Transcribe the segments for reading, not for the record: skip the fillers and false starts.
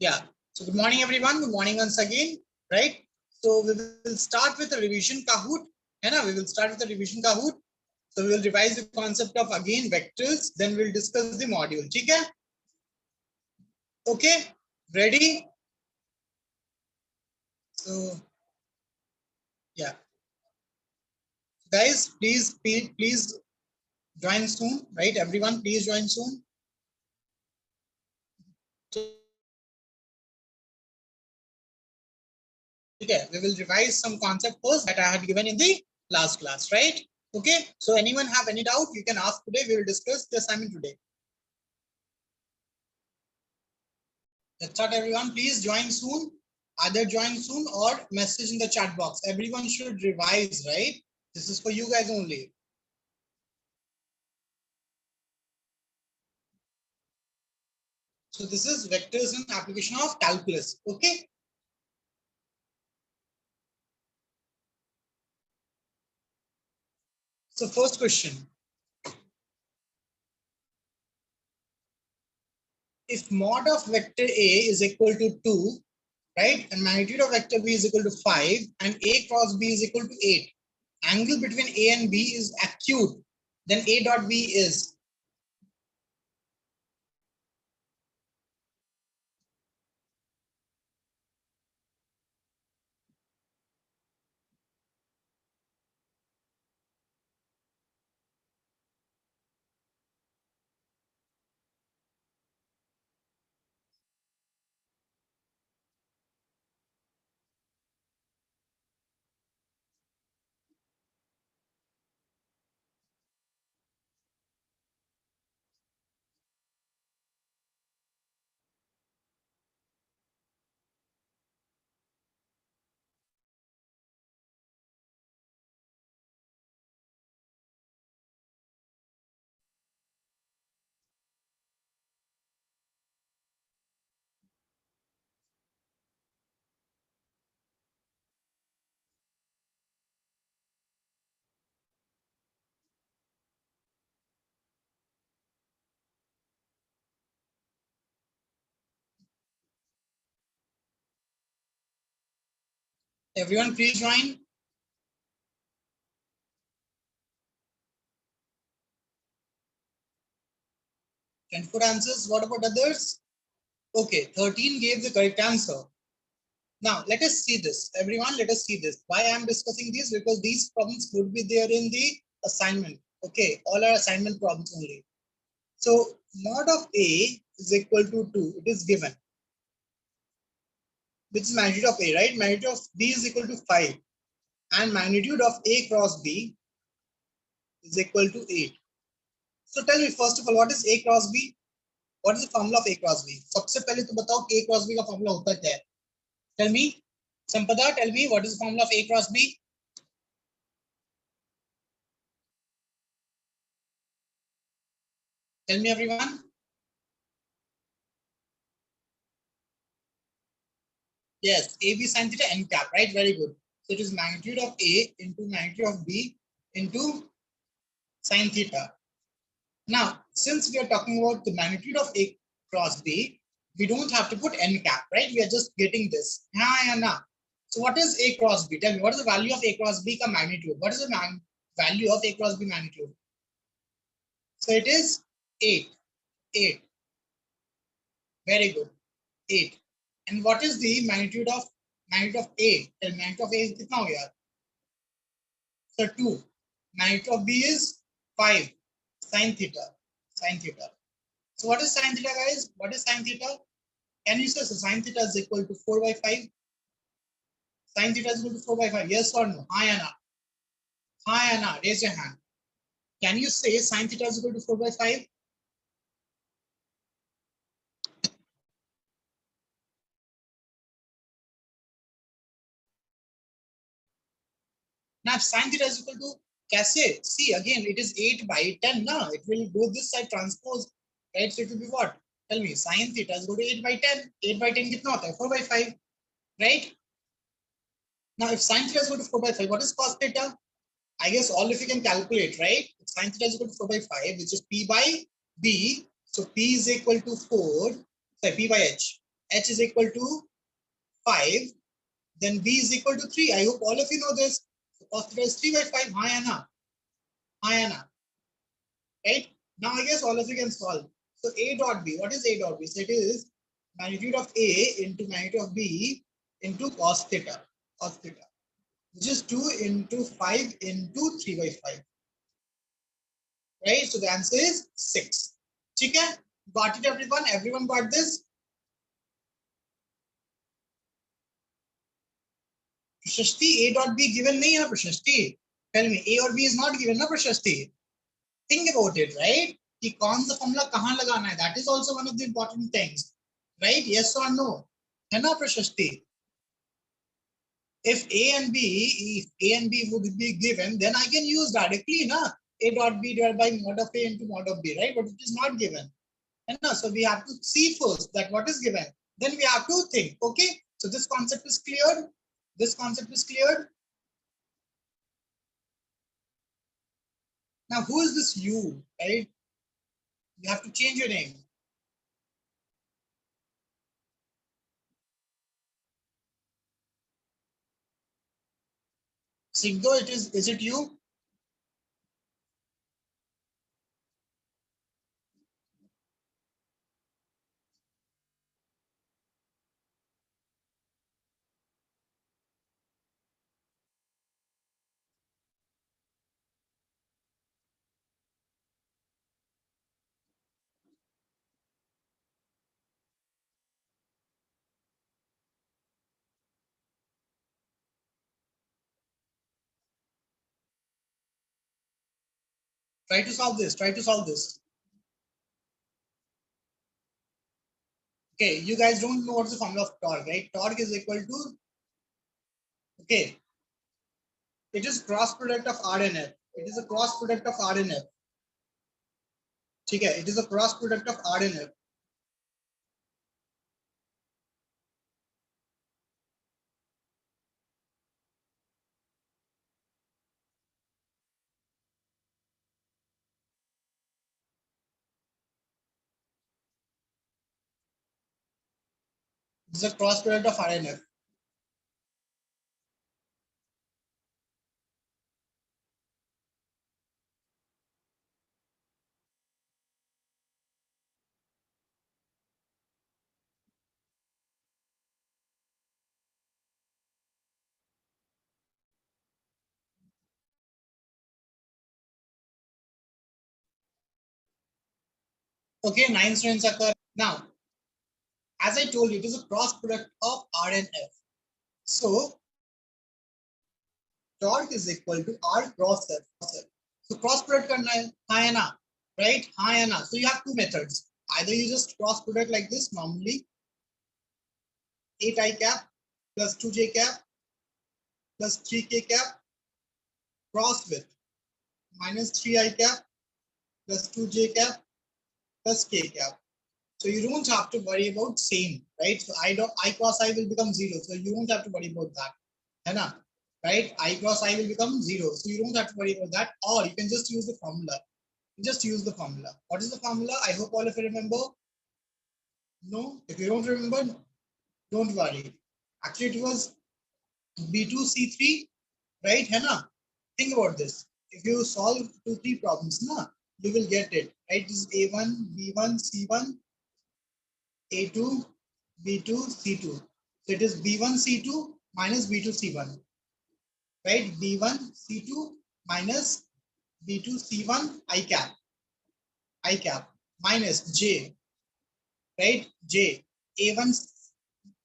Yeah. So good morning, everyone. Good morning once again. Right. So we will start with a revision Kahoot. है ना? We will start with a revision Kahoot. So we will revise the concept of again vectors. Then we'll discuss the module. ठीक है? Okay. Ready? So yeah, guys, please join soon. Right? Everyone, please join soon. Okay, we will revise some concept first that I had given in the last class, right? Okay, so anyone have any doubt, you can ask today. We will discuss the assignment today. Let's start, everyone. Please join soon. Either join soon or message in the chat box. Everyone should revise, right? This is for you guys only. So this is vectors and application of calculus. Okay. So first question. If mod of vector A is equal to 2, right, and magnitude of vector B is equal to 5, and A cross B is equal to 8, angle between A and B is acute, then A dot B is. Everyone please join. 24 answers. What about others? Okay, 13 gave the correct answer. Now let us see this. Everyone, let us see this. Why I am discussing these? Because these problems would be there in the assignment. Okay, all are assignment problems only. So mod of A is equal to 2. It is given. Which is magnitude of A, right? Magnitude of B is equal to 5. And magnitude of A cross B is equal to 8. So tell me, first of all, what is A cross B? What is the formula of A cross B? सबसे पहले तो बताओ A cross B का formula होता क्या है? Tell me, Sampada, tell me what is the formula of A cross B? Tell me, everyone. Yes, AB sin theta n cap, right? Very good. So it is magnitude of A into magnitude of B into sin theta. Now, since we are talking about the magnitude of A cross B, we don't have to put n cap, right? We are just getting this. So what is A cross B? Tell me, what is the value of A cross B ka magnitude? What is the value of A cross B magnitude? So it is 8. 8. Very good. 8. And what is the magnitude of A? Tell me, magnitude of A is kitna ho gaya? So 2. Magnitude of B is 5. Sin theta. Sin theta. So what is sin theta, guys? What is sin theta? Can you say so sin theta is equal to 4 by 5? Sin theta is equal to 4 by 5. Yes or no? Hi, Anna. Hi, Anna. Raise your hand. Can you say sin theta is equal to 4 by 5? Now, if sin theta is equal to kaise? See, again, it is 8 by 10. Now, it will go this side transpose. Right? So it will be what? Tell me, sin theta is equal to 8 by 10. 8 by 10 kitna hota hai? 4 by 5. Right? Now, if sin theta is equal to 4 by 5, what is cos theta? I guess all of you can calculate, right? If sin theta is equal to 4 by 5, which is P by B. So P is equal to 4, sorry, P by H. h is equal to 5, then b is equal to 3. I hope all of you know this. So cos theta is 3 by 5. Hi Anna. Hi Anna. Right? Now I guess all of you can solve. So a dot b. What is a dot b? So it is magnitude of a into magnitude of b into cos theta. Cos theta. Which is 2 into 5 into 3 by 5. Right? So the answer is 6. Okay? Got it everyone? Everyone got this? Prashasti, A dot B given nahi hai na Prashasti? Tell me, A or B is not given na Prashasti? Think about it, right? कि कौन सा formula कहाँ लगाना है? That is also one of the important things, right? Yes or no? है ना Prashasti? If A and B would be given, then I can use directly na A dot B divided by mod of A into mod of B, right? But it is not given. So we have to see first that what is given. Then we have to think. Okay. So this concept is cleared. This concept is cleared. Now who is this you? Right? You have to change your name. Sigdo, is it you? Try to solve this. Try to solve this. Okay, you guys don't know what's the formula of torque, right? Torque is equal to, okay, it is cross product of R and F. It is a cross product of R and F. Okay, it is a cross product of R and F. It is a cross product of R and F. Okay, 9 students occur. Now, as I told you, it is a cross product of R and F. So, torque is equal to R cross F. So, cross product karna hai na, right? Hai na. So, you have two methods. Either you just cross product like this, normally 8i cap plus 2j cap plus 3k cap cross with minus 3i cap plus 2j cap plus k cap. So you don't have to worry about same, right? So I cross I will become 0. So you don't have to worry about that. है ना? Right? I cross I will become 0. So you don't have to worry about that. Or you can just use the formula. Just use the formula. What is the formula? I hope all of you remember. No? If you don't remember, don't worry. Actually, it was B2C3, right? है ना? Think about this. If you solve 2-3 problems, na, you will get it. Right? This is A1, B1, C1, A2, B2, C2. So it is B1, C2 minus B2, C1. Right? B1, C2 minus B2, C1, I cap. I cap minus J. Right? J. A1,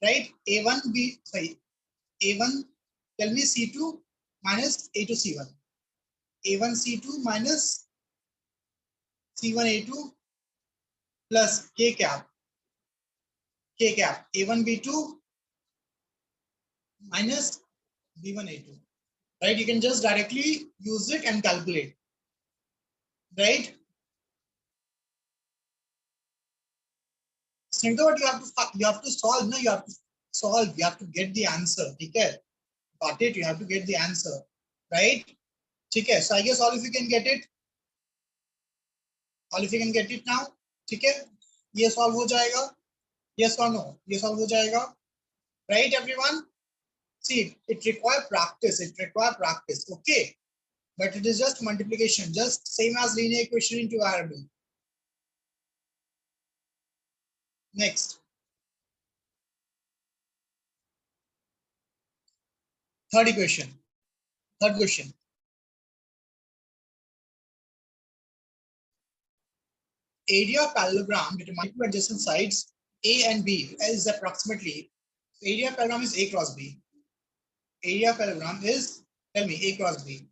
right? A1, B, sorry. A1, tell me C2 minus A2, C1. A1, C2 minus C1, A2 plus K cap. K cap. A1, B2 minus B1, A2. Right? You can just directly use it and calculate. Right? Snigdha, what you have to solve. No, you have to solve. You have to get the answer. Okay? Got it? You have to get the answer. Right? Okay? So I guess all of you can get it. All of you can get it now. Okay? ये solve हो जाएगा. Yes or no? ये solve हो जाएगा, right everyone? See, it require practice. It require practice. Okay, but it is just multiplication, just same as linear equation into variable. Next, third equation. Third question. Area of parallelogram determined two adjacent sides A and B is approximately. Area of parallelogram is A cross B. Area of parallelogram is, tell me, A cross B.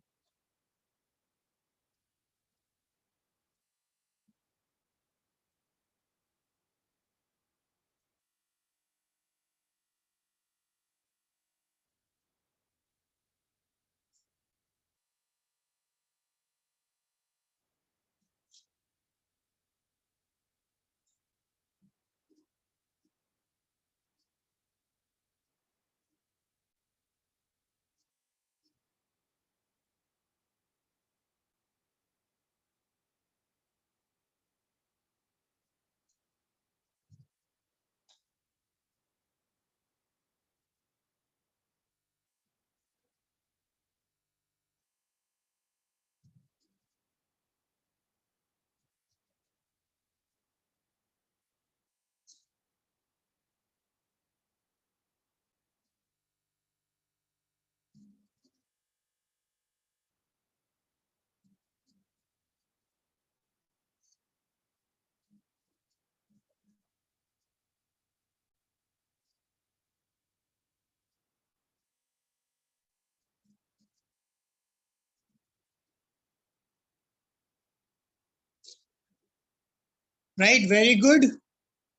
Right, very good.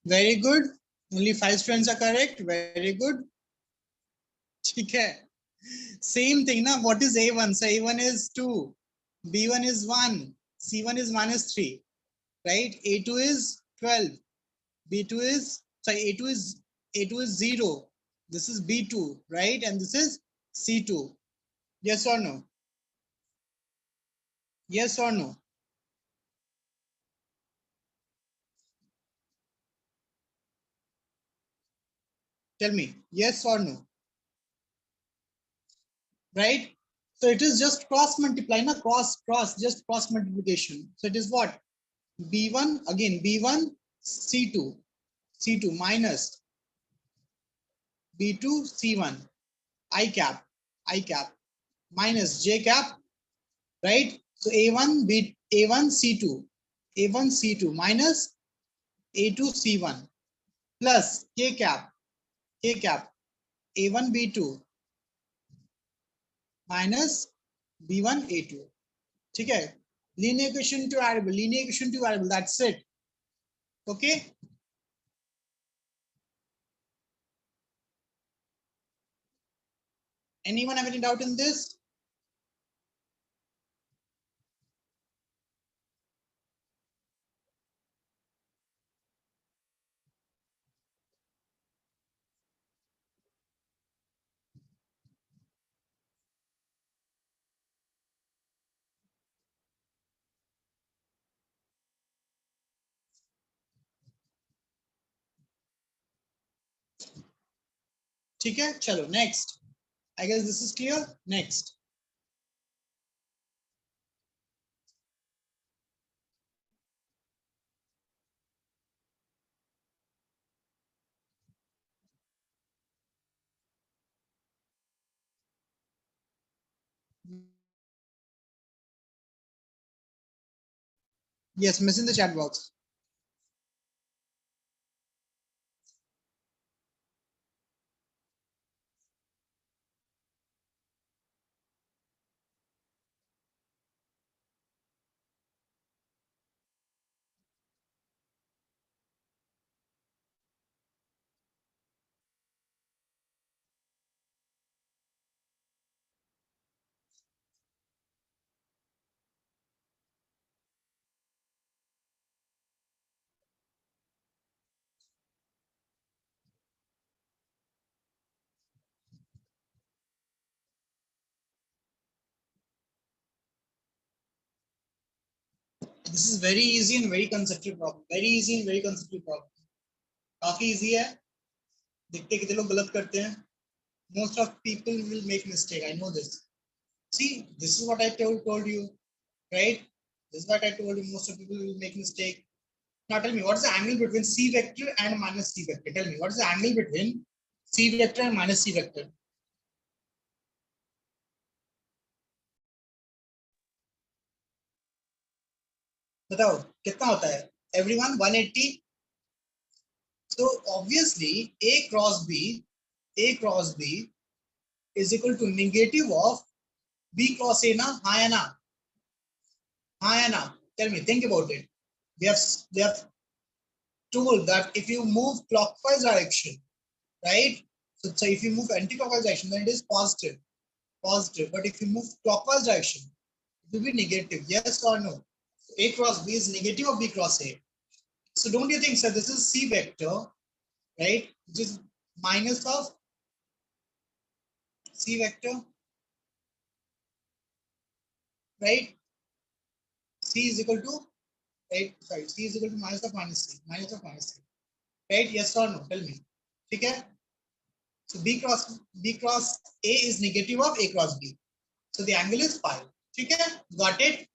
Very good. Only 5 students are correct. Very good. ठीक है. Same thing na. What is A1? So A1 is 2. B1 is 1. C1 is minus 3. Right? A2 is 12. B2 is, sorry, A2 is 0. This is B2, right? And this is C2. Yes or no? Yes or no? Tell me, yes or no? Right? So it is just cross multiply, na, just cross multiplication. So it is what? B1, again, B1, C2, C2 minus B2, C1, I cap, I cap, minus J cap, right? So A1, C2, A1, C2 minus A2, C1 plus K cap, K cap, A1, B2 minus B1, A2. ठीक है? Linear equation to variable, linear equation to variable, that's it. Okay? Anyone have any doubt in this? ठीक है? चलो, next. I guess this is clear. Next. Yes, miss in the chat box. This is very easy and very conceptual problem. Very easy and very conceptual problem. काफी easy है, देखते कितने लोग गलत करते हैं. Most of people will make mistake, I know this. See, this is what I told you, right? This is what I told you, most of people will make mistake. Now tell me, what is the angle between c vector and minus c vector? Tell me, what is the angle between c vector and minus c vector? बताओ कितना होता है? Everyone 180. So obviously a cross b is equal to negative of b cross a na, हाँ या ना? हाँ या ना? Tell me, think about it. We have told that if you move clockwise direction, right? So if you move anti-clockwise direction, then it is positive. Positive. But if you move clockwise direction, it will be negative. Yes or no? So A cross B is negative of B cross A. So don't you think, sir, this is C vector, right? Which is minus of C vector, right? C is equal to, right? Sorry, C is equal to minus of minus C. Minus of minus C. Right? Yes or no? Tell me. Okay? So B cross A is negative of A cross B. So the angle is pi. Okay? Got it?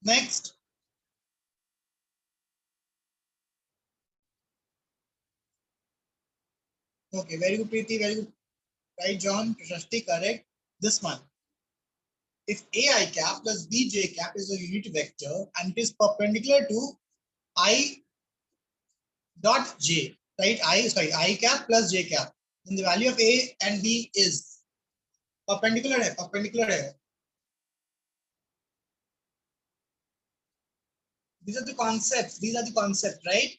Next. Okay, very good, Preeti. Very good. Right, John? Prashasti, correct. This one. If ai cap plus bj cap is a unit vector and it is perpendicular to I dot j, right? I cap plus j cap, then the value of a and b is perpendicular hai, perpendicular hai. These are the concepts. These are the concepts, right?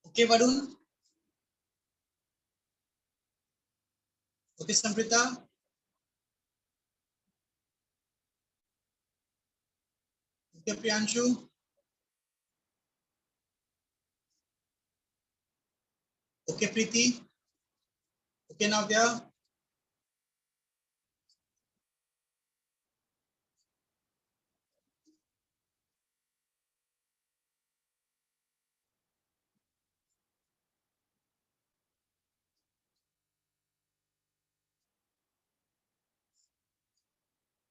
Okay, Varun. Okay, Samprita. Okay, Priyanshu. Okay, Preeti. Okay, Navya.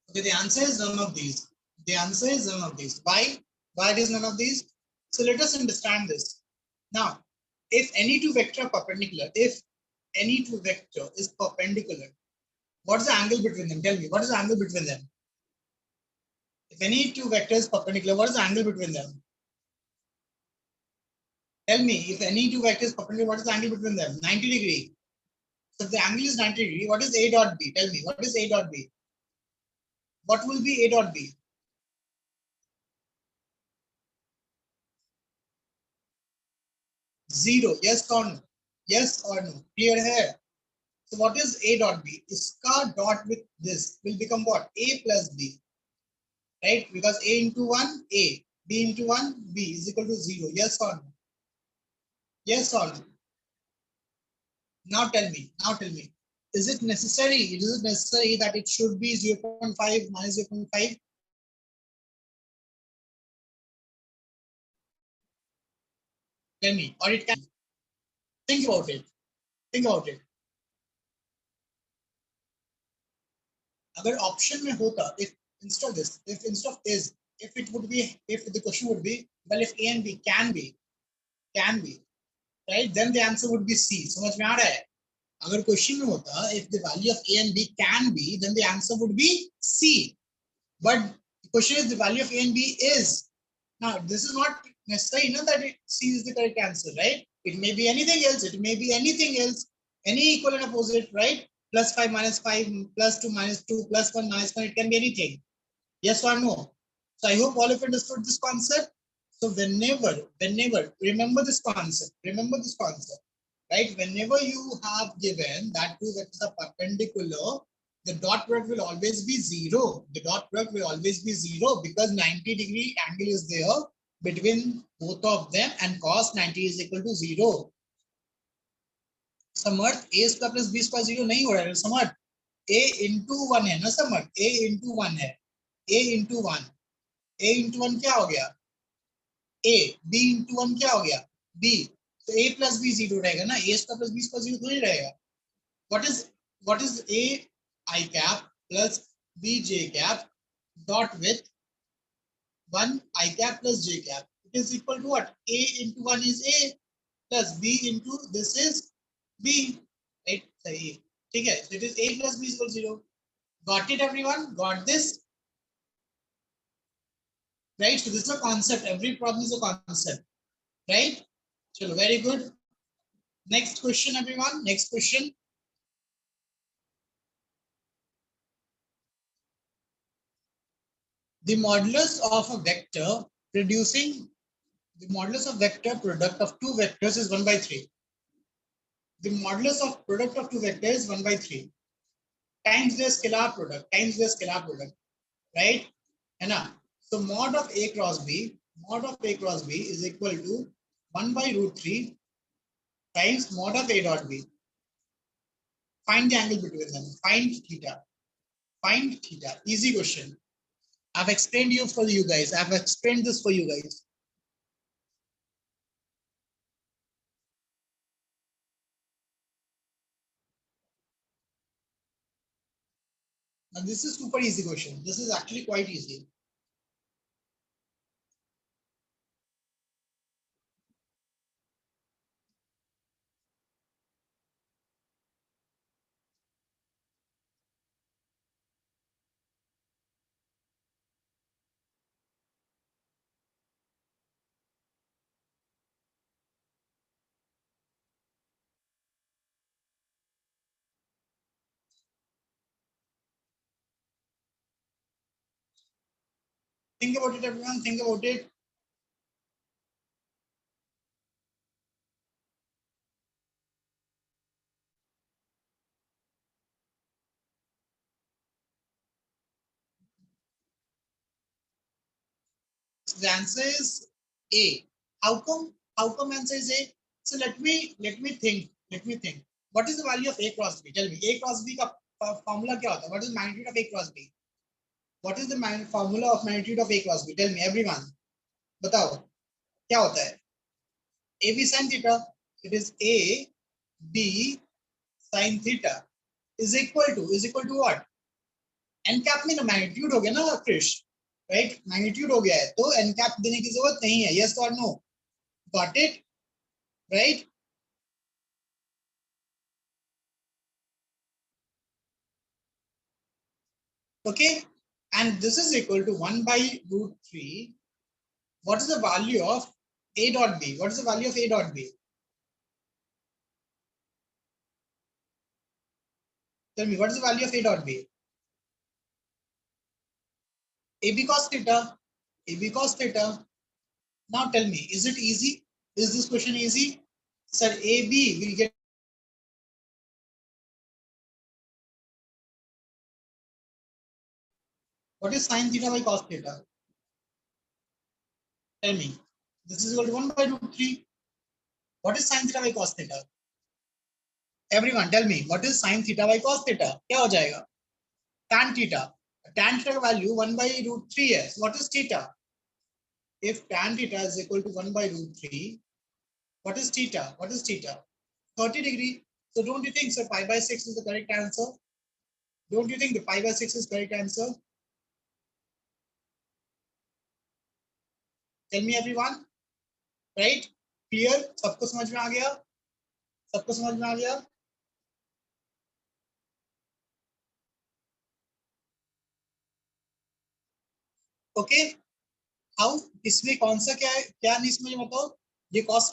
Okay, the answer is none of these. The answer is none of these. Why? Why it is none of these? So let us understand this. Now, if any two vector are perpendicular, if any two vector is perpendicular, what is the angle between them? Tell me, what is the angle between them? If any two vectors perpendicular, what is the angle between them? Tell me, if any two vectors perpendicular, what is the angle between them? 90 degree. So if the angle is 90 degree, what is A dot B? Tell me, what is A dot B? What will be A dot B? Zero. Yes or no? Yes or no? Clear here. So what is A dot B? Iska dot with this will become what? A plus B. Right? Because A into 1, A. B into 1, B is equal to 0. Yes or no? Yes or no? Now tell me. Now tell me. Is it necessary? Is it necessary that it should be 0.5 minus 0.5? Tell me. Or it can. Think about it. Think about it. अगर option में होता, if instead of this, if instead of is, if it would be, if the question would be, well, if A and B can be, right, then the answer would be C. समझ में आ रहा है? अगर question में होता, if the value of A and B can be, then the answer would be C. But the question is the value of A and B is. Now this is not necessary, no, that C is the correct answer, right? It may be anything else. It may be anything else. Any equal and opposite, right? Plus 5 minus 5, plus 2 minus 2, plus 1 minus 1. It can be anything. Yes or no? So I hope all of you understood this concept. So whenever, remember this concept. Remember this concept. right? Whenever you have given that two vectors are perpendicular, the dot product will always be zero. The dot product will always be zero because 90-degree angle is there between both of them and cos 90 is equal to zero. Samarth a square plus b square zero नहीं हो रहा है समर्थ a into one है ना समर्थ a into one है a into one a into one क्या हो गया a b इंटू वन क्या हो गया b तो a प्लस b जीरो रहेगा ना a square plus b square zero थोड़ी रहेगा what is a I cap plus b j cap dot with 1 I cap plus j cap it is equal to what a into 1 is a plus b into this is b right सही ठीक है so it is a plus b is equal to 0 got it everyone got this right so this is a concept every problem is a concept right chalo very good next question everyone next question the modulus of a vector producing the modulus of vector product of two vectors is 1 by 3 the modulus of product of two vectors is 1 by 3 times their scalar product right है ना so mod of a cross b is equal to 1 by root 3 times mod of a dot b find the angle between them find theta easy question I've explained you for you guys I've explained this for you guys and this is super easy question this is actually quite easy think about it everyone think about it so the answer is a how come answer is a so let me think what is the value of a cross b tell me a cross b का formula क्या होता है what is the magnitude of a cross b what is the formula of magnitude of a cross b tell me everyone बताओ क्या होता है a b sin theta it is a b sin theta is equal to what n cap में ना magnitude हो गया ना Krrish right magnitude हो गया है तो n cap देने की जरूरत नहीं है यस और know got it right okay and this is equal to 1 by root 3 what is the value of a dot b what is the value of a dot b tell me what is the value of a dot b ab cos theta ab cos theta now tell me is it easy is this question easy sir ab will get what is sin theta by cos theta tell me this is equal to 1 by root 3 what is sin theta by cos theta everyone tell me what is sin theta by cos theta क्या हो जाएगा tan theta का value 1 by root 3 है so what is theta if tan theta is equal to 1 by root 3 what is theta 30 degree so don't you think so pi by 6 is the correct answer don't you think the pi by 6 is correct answer tell me everyone right clear सबको समझ में आ गया सबको समझ में आ गया ओके हाउ इसमें कौन सा क्या नहीं समझ बताओ ये क्रॉस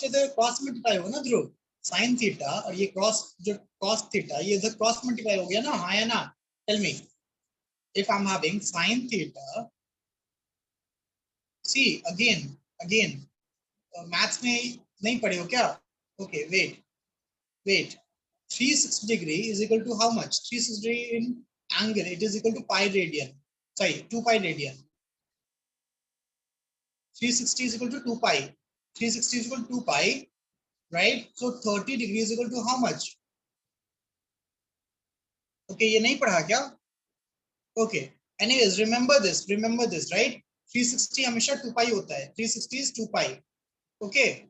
मल्टीप्लाई होगा ना ध्रुव साइन थीटा और ये क्रॉस जो कॉस थीटा ये इधर क्रॉस मल्टीप्लाई हो गया ना हाँ या ना tell me if I am having sine theta see again maths में नहीं पढ़े हो क्या okay wait wait, 360 degree is equal to how much? 360 degree in angle, it is equal to pi radian. Sorry, 2 pi radian. 360 is equal to 2 pi. 360 is equal to 2 pi, right? So 30 degree is equal to how much? Okay, ये नहीं पढ़ा क्या? Okay. Anyways, remember this, right? 360 हमेशा 2 pi होता है. 360 is 2 pi. Okay.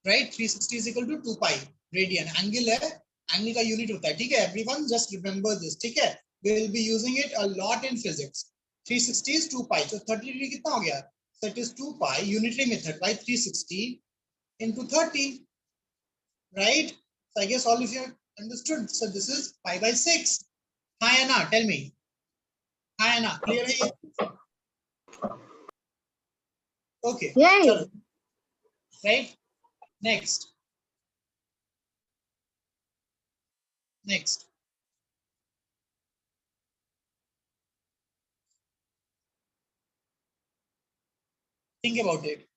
Right? 360 is equal to 2 pi radian. Angle है, angle का unit होता है. ठीक है? Everyone just remember this. ठीक है? We will be using it a lot in physics. 360 is 2 pi. So 30 degree कितना हो गया? So it is 2 pi unitary method by 360 into 30. Right? So I guess all of you have understood. So this is pi by 6. Hi Anna, tell me. Hi Anna, clear है ये? Okay. Yeah. चलो. Right? Next. Next. Think about it.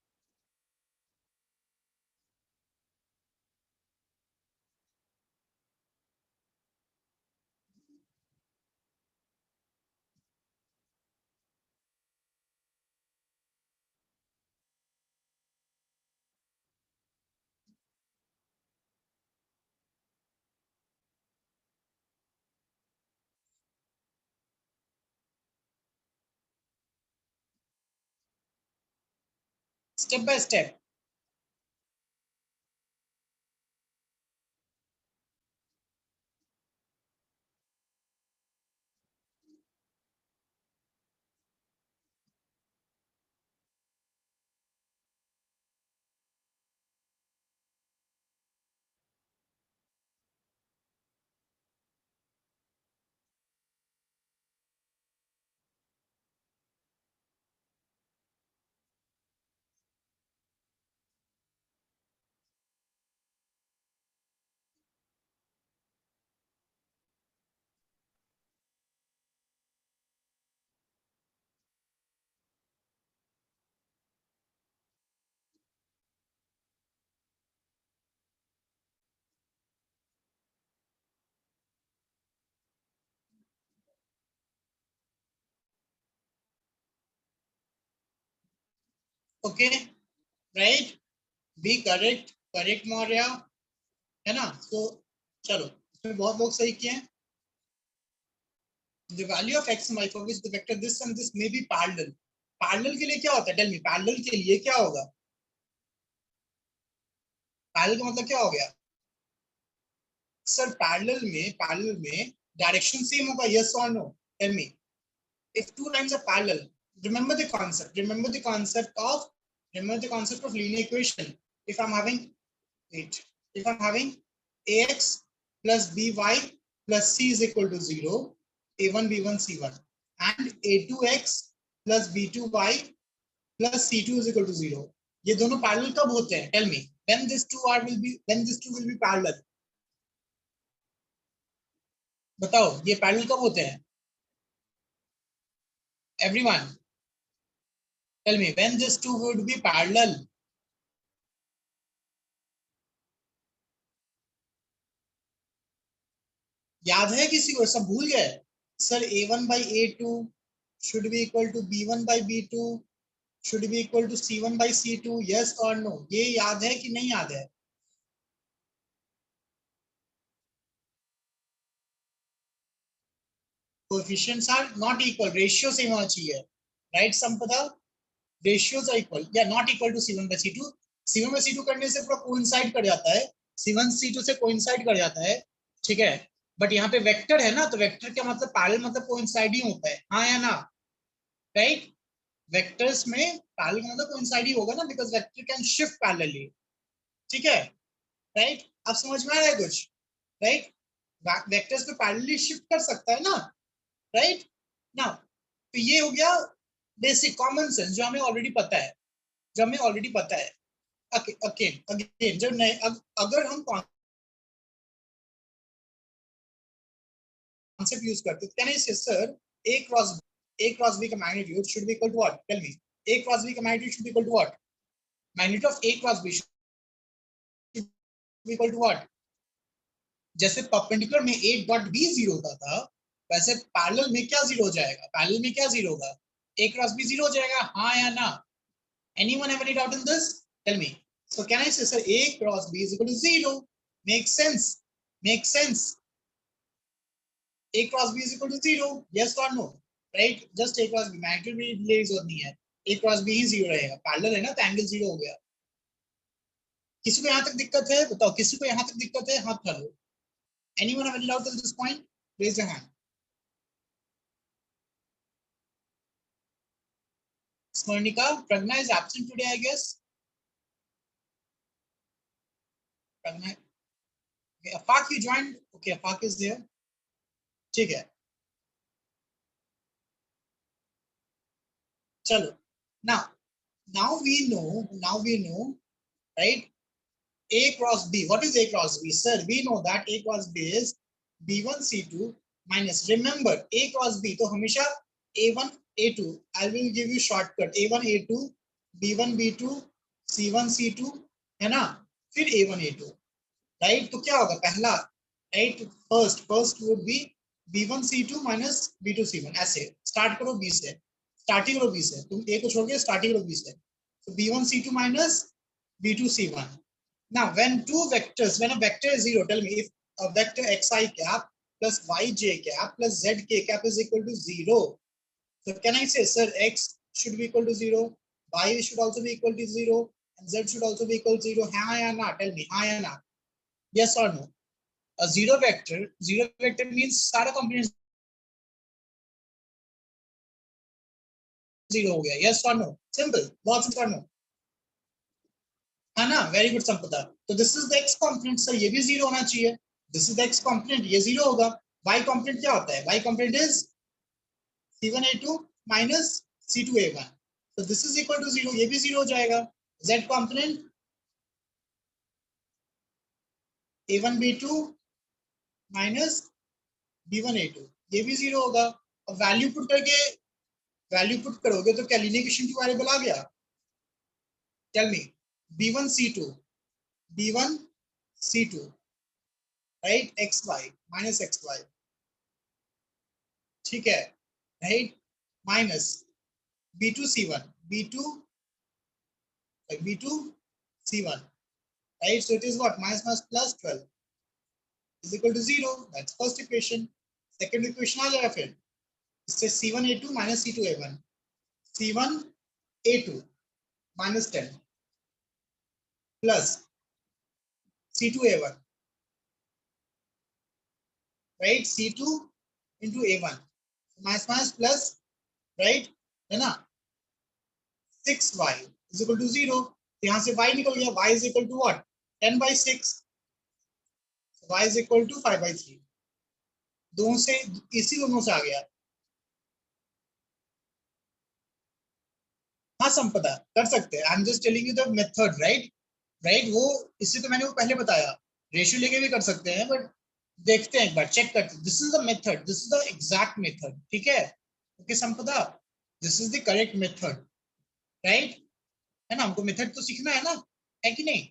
Step by step. Okay, right? Be correct, correct Maurya, है ना? So चलो, इसमें बहुत लोग सही किए हैं. The value of x and y for which the vector this and this may be parallel. Parallel के लिए क्या होता है? Tell me, parallel के लिए क्या होगा? Parallel का मतलब क्या हो गया? Sir, parallel में direction same होगा, yes or no? Tell me. If two lines are parallel, remember the concept. Remember the concept of linear equation. If I'm having ax plus by plus c is equal to 0, a1 b1 c1, and a2x plus b2y plus c2 is equal to 0. ये दोनों parallel कब होते हैं? Tell me. When these two will be parallel. बताओ, ये parallel कब होते हैं? Everyone, tell me when these two would be parallel. याद है किसी को? सब भूल गए? Sir a1 by a2 should be equal to b1 by b2 should be equal to c1 by c2. yes or no? ये याद है कि नहीं याद है? coefficients are not equal, ratio same होना चाहिए, right संपदा? ratios are equal या not equal to c1 by c2. c1 by c2 करने से पूरा coincide कर जाता है, c1 c2 से coincide कर जाता है, ठीक है? बट यहाँ पे वेक्टर है ना, तो वेक्टर का मतलब पैरेलल मतलब कोइंसाइड ही होता है, हाँ या ना? राइट? वेक्टर्स में पैरेलल का मतलब कोइंसाइड ही होगा ना, because vector can shift parallelly. ठीक है? राइट? अब समझ में आ रहा है कुछ? राइट? वेक्टर्स पे पैरेलली शिफ्ट कर सकता है ना, राइट? नाउ तो ये हो गया बेसिक कॉमन सेंस जो हमें ऑलरेडी पता है, अगेन जब नहीं, अगर हम concept use करते हैं, can I say sir a cross b का magnitude should be equal to what? Tell me. A cross b का magnitude should be equal to what? Magnitude of a cross b should equal to what, जैसे perpendicular में A dot B zero होता था, वैसे parallel में क्या zero हो जाएगा, पैरेलल में क्या जीरो होगा, ए क्रॉस बी जीरो हो जाएगा, हाँ या ना? Anyone have any doubt in this? Tell me. So can I say, sir, A cross B is equal to 0? Makes sense. Makes sense. A cross B is equal to 0. Yes or no? Right? Just A cross B. Magnitude में ले जरूरत नहीं है. A cross B ही 0 रहेगा. Parallel है ना, तो angle 0 हो गया. किसी को यहाँ तक दिक्कत है? बताओ, किसी को यहाँ तक दिक्कत है? हाथ उठा लो. Anyone have any doubt at this point? Raise your hand. Smarnika, Pragna is absent today, I guess. Pragna. Okay, Afaq, you joined. Okay, Afaq is there. ठीक है. चलो. Now we know, right? A cross B. What is A cross B? Sir, we know that A cross B is B1 C2 minus. Remember, A cross B. तो हमेशा A1 A2. I will give you shortcut. A1 A2, B1 B2, C1 C2, है ना? फिर A1 A2. Right? तो क्या होगा पहला? Right? First would be B1 C2 minus B2 C1. ऐसे start करो B से. Starting करो B से. तुम A को छोड़ के starting करो B से. So B1 C2 minus B2 C1. Now, when a vector is 0, tell me if a vector xi cap plus yj cap plus zk cap is equal to 0. So can I say, sir, x should be equal to 0, y should also be equal to 0, and z should also be equal to 0? Haan ya na? Tell me, haan ya na? Yes or no? A zero vector means सारा component 0 हो गया. Yes or no? Simple. बहुत simple. No. है ना? Very good Sampada. तो this is the x component. Sir ये भी 0 होना चाहिए. This is the x component, ये 0 होगा. वाई कॉम्पोनेंट क्या होता है? Y component is C1A2 minus C2A1. तो दिस इज इक्वल टू 0, ये भी 0 हो जाएगा. Z component A1B2 minus B1A2, ये भी 0 होगा. और वैल्यू पुट करोगे तो क्या लीनियर इक्वेशन वेरिएबल आ गया? Tell me. B1C2 right, xy minus xy, ठीक है, right, minus b2c1 b2c1, right? So it is what? minus plus 12 is equal to 0. That's first equation. Second equation आ जाएगा फिर. इससे c1a2 minus c2a1, c1a2 minus 10 plus c2a1, right? c2 into a1 minus plus, right, है ना? 6y is equal to 0. यहाँ से y निकल गया. Y is equal to what? 10 by 6. So y is equal to 5 by 3. दोनों से आ गया. हाँ संपदा, कर सकते हैं. I am just telling you the method, right? वो इससे तो मैंने वो पहले बताया. रेशियो लेके भी कर सकते हैं, बट देखते हैं एक बार, चेक करते हैं. This is the method, this is the exact method. ठीक है? ओके संपदा, this is the correct method, right? है ना? हमको मेथड तो सीखना है ना, है कि नहीं?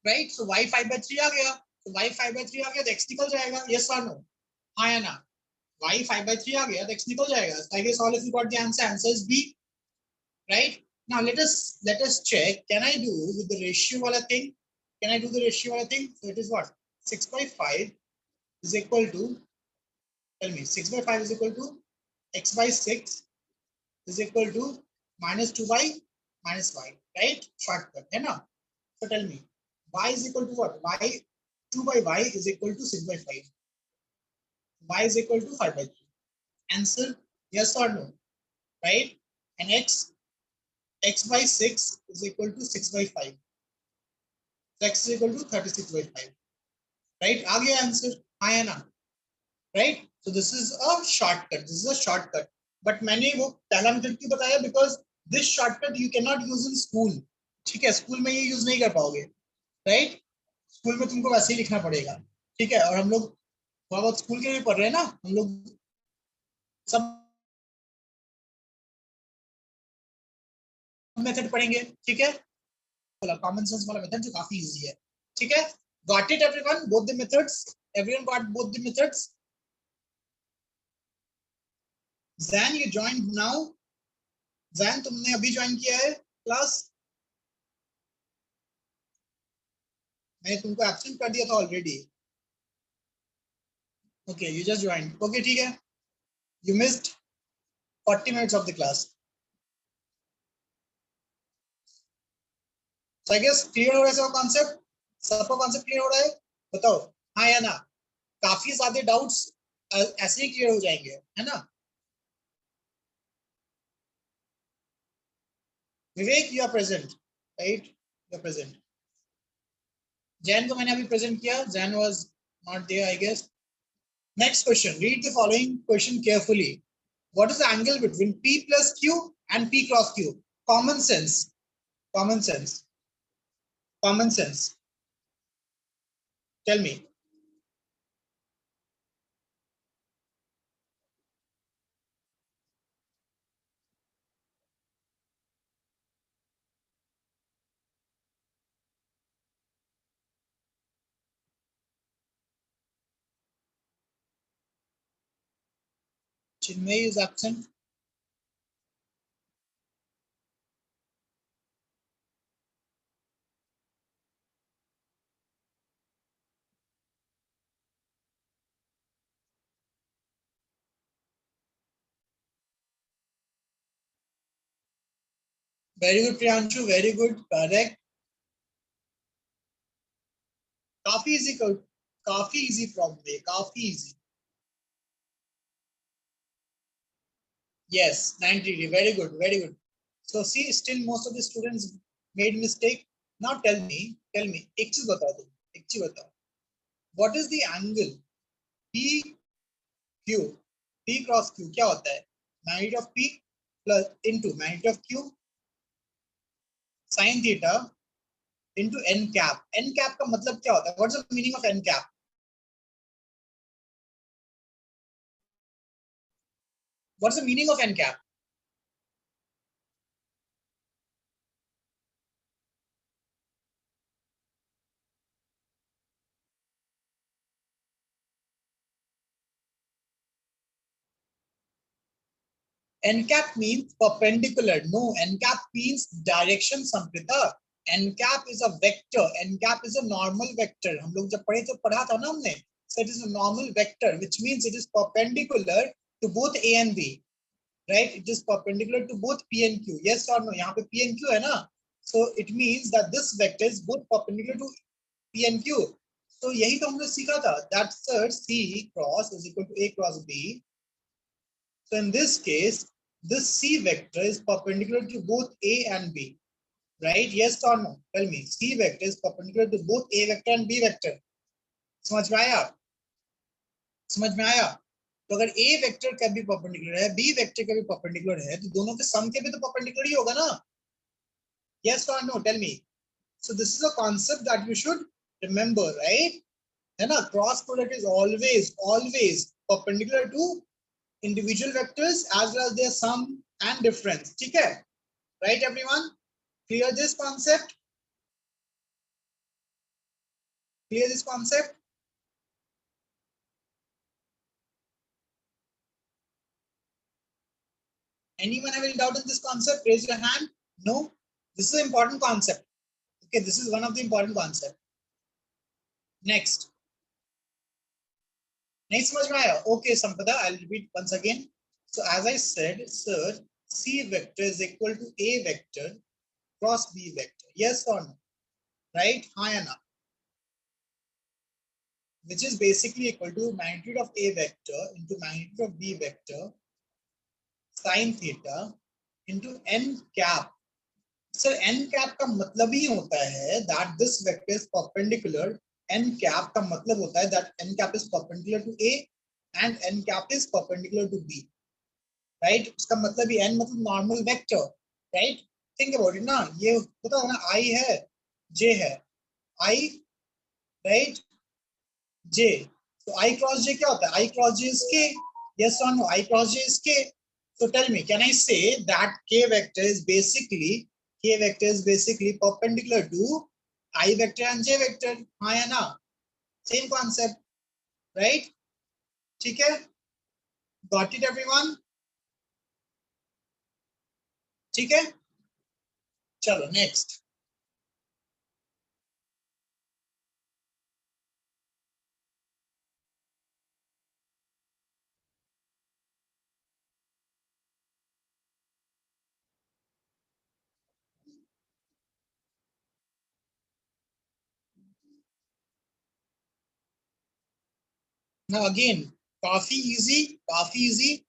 राइट. सो y 5 by 3 आ गया. तो y 5 by 3 आ गया तो x निकल जाएगा. यस और नो? हाँ या ना? y 5 by 3 आ गया तो x निकल जाएगा. I guess all of you got the answer. Answer is B. Right? Now let us check. Can I do with the ratio wala thing? Can I do the ratio wala thing? So it is what? 6 by 5 is equal to, tell me, 6 by 5 is equal to x by 6 is equal to minus 2 by minus y. Right? Shortcut, है ना? So tell me, y is equal to what? Y 2 by y is equal to 6 by 5. Y is equal to 5 by 3. Answer yes or no? Right? And x by 6 is equal to 6 by 5. So x is equal to 36 by 5. Right? आ गया answer. हाँ या ना? Right? So this is a shortcut. This is a shortcut. But मैंने वो पहला method क्यों बताया? Because this shortcut you cannot use in school. ठीक है? स्कूल में ये यूज नहीं कर पाओगे. राइट? स्कूल में तुमको वैसे ही लिखना पड़ेगा. ठीक है? और हम लोग थोड़ा बहुत स्कूल के लिए पढ़ रहे हैं ना, हम लोग सब मेथड पढ़ेंगे. ठीक है? वाला कॉमन सेंस वाला मेथड जो काफी इजी है, ठीक है। Got it everyone, both the methods, everyone got both the methods? Jain you join now? Jain तुमने अभी ज्वाइन किया है क्लास? मैंने तुमको एब्सेंट कर दिया था already. Okay you just join, okay ठीक है। You missed 40 minutes of the class. So I guess clear हो रहा है सब कॉन्सेप्ट? सबका कॉन्सेप्ट क्लियर हो रहा है? बताओ हाँ या ना? काफी ज्यादा डाउट्स ऐसे ही क्लियर हो जाएंगे, है ना? Vivek you are present, right? You are present. Jain को मैंने अभी प्रेजेंट किया, Jain was not there I guess. Next question, read the following question carefully. What is the angle between P plus Q and P cross Q? Common sense. Common sense. Common sense. Tell me. Chinmay is absent. Very good, Priyanshu. Very good. Correct. काफी easy, काफी easy problem है, काफी easy. Yes, 90 very good, very good. So see, still most of the students made mistake. Now tell me, एक चीज बताओ तुम, एक चीज बताओ, what is the angle P Q? P cross Q क्या होता है? Magnitude of P plus into magnitude of Q sin theta into n cap. N cap का मतलब क्या होता है? What's the meaning of n cap? What's the meaning of n cap? N cap means perpendicular. No, n cap means direction, Samprita. N cap is a vector. N cap is a normal vector. हम लोग जब पढ़े तो पढ़ा था ना हमने. So it is a normal vector, which means it is perpendicular to both A and B. Right? It is perpendicular to both P and Q. Yes or no? यहाँ पे P and Q है ना? So it means that this vector is both perpendicular to P and Q. So यही तो हमने सीखा था. That C cross is equal to A cross B. So in this case, this C vector is perpendicular to both A and B, right? Yes or no? Tell me. C vector is perpendicular to both A vector and B vector. समझ में आया? समझ में आया? तो अगर A vector का भी परपेंडिकुलर है, B वेक्टर का भी परपेंडिकुलर है, तो दोनों के सम के भी तो परपेंडिकुलर ही होगा ना? Yes or no? Tell me. So this is a concept that you should remember, right? है ना? Cross product is always perpendicular to individual vectors as well as their sum and difference. ठीक है? Right everyone? Clear this concept? Clear this concept? Anyone have any doubt in this concept? Raise your hand. No? This is an important concept. Okay, this is one of the important concept. Next. Next समझ में आया? Okay, Sampada, I'll repeat once again. So as I said, sir, C vector is equal to A vector cross B vector. Yes or no? Right? हाँ या ना? Which is basically equal to magnitude of A vector into magnitude of B vector sin theta into n cap. Sir, n cap का मतलब ही होता है that this vector is perpendicular. N cap का मतलब होता है that n cap is perpendicular to A and n cap is perpendicular to B. Right? उसका मतलब ही n मतलब normal vector. Right? Think about it ना. ये होता है ना, I है, J है, I, right? J. So I cross J क्या होता है? I cross J is K. Yes or no? I cross J is K. So tell me, can I say that K vector is basically K vector is basically perpendicular to I vector and J vector. हाँ या ना? Same concept, right? ठीक है? Got it, everyone? ठीक है? चलो next. Now again, काफी easy.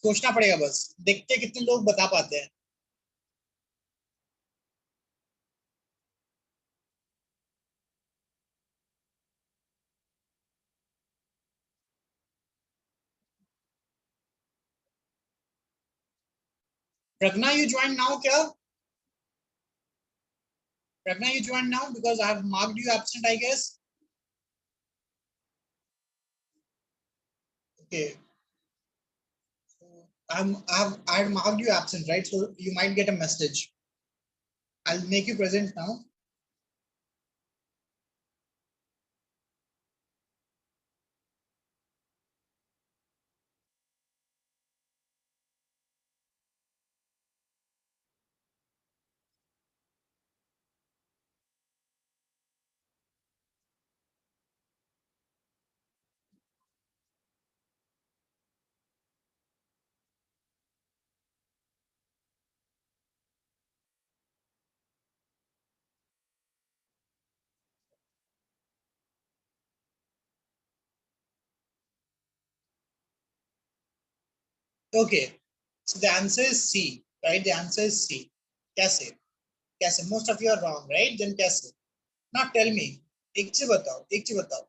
सोचना पड़ेगा बस. देखते हैं कितने लोग बता पाते हैं. Pragna, you join now क्या? Pragna, you join now because I have marked you absent, I guess. Okay. So I have marked you absent, right? So you might get a message. I'll make you present now. Okay. So the answer is C, right? The answer is C. कैसे? कैसे? Most of you are wrong, right? Then कैसे? Now tell me. एक चीज बताओ.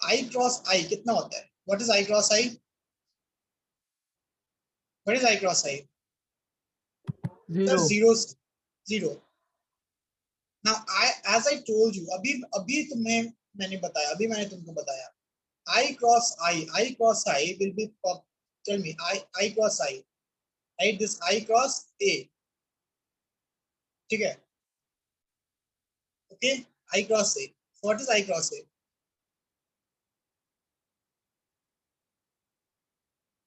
I cross I कितना होता है? What is I cross I? What is I cross I? Sir, Zero. zero. Now as I told you, अभी मैंने तुमको बताया. I cross I will be, tell me, I cross I, right? This I cross A, ठीक है? Okay, I cross A. So what is I cross A?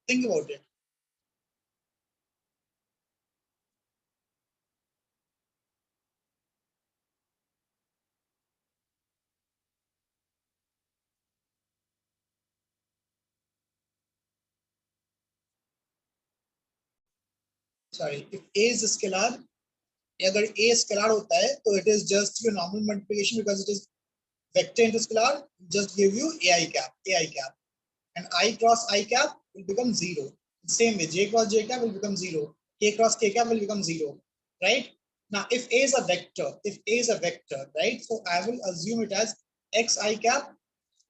Think about it. Sorry, if A is a scalar, अगर A scalar होता है तो it is just your normal multiplication because it is vector into scalar, just give you AI cap, and I cross I cap will become 0. Same way, J cross J cap will become 0. K cross K cap will become 0, right? Now, if A is a vector, right? So I will assume it as xi cap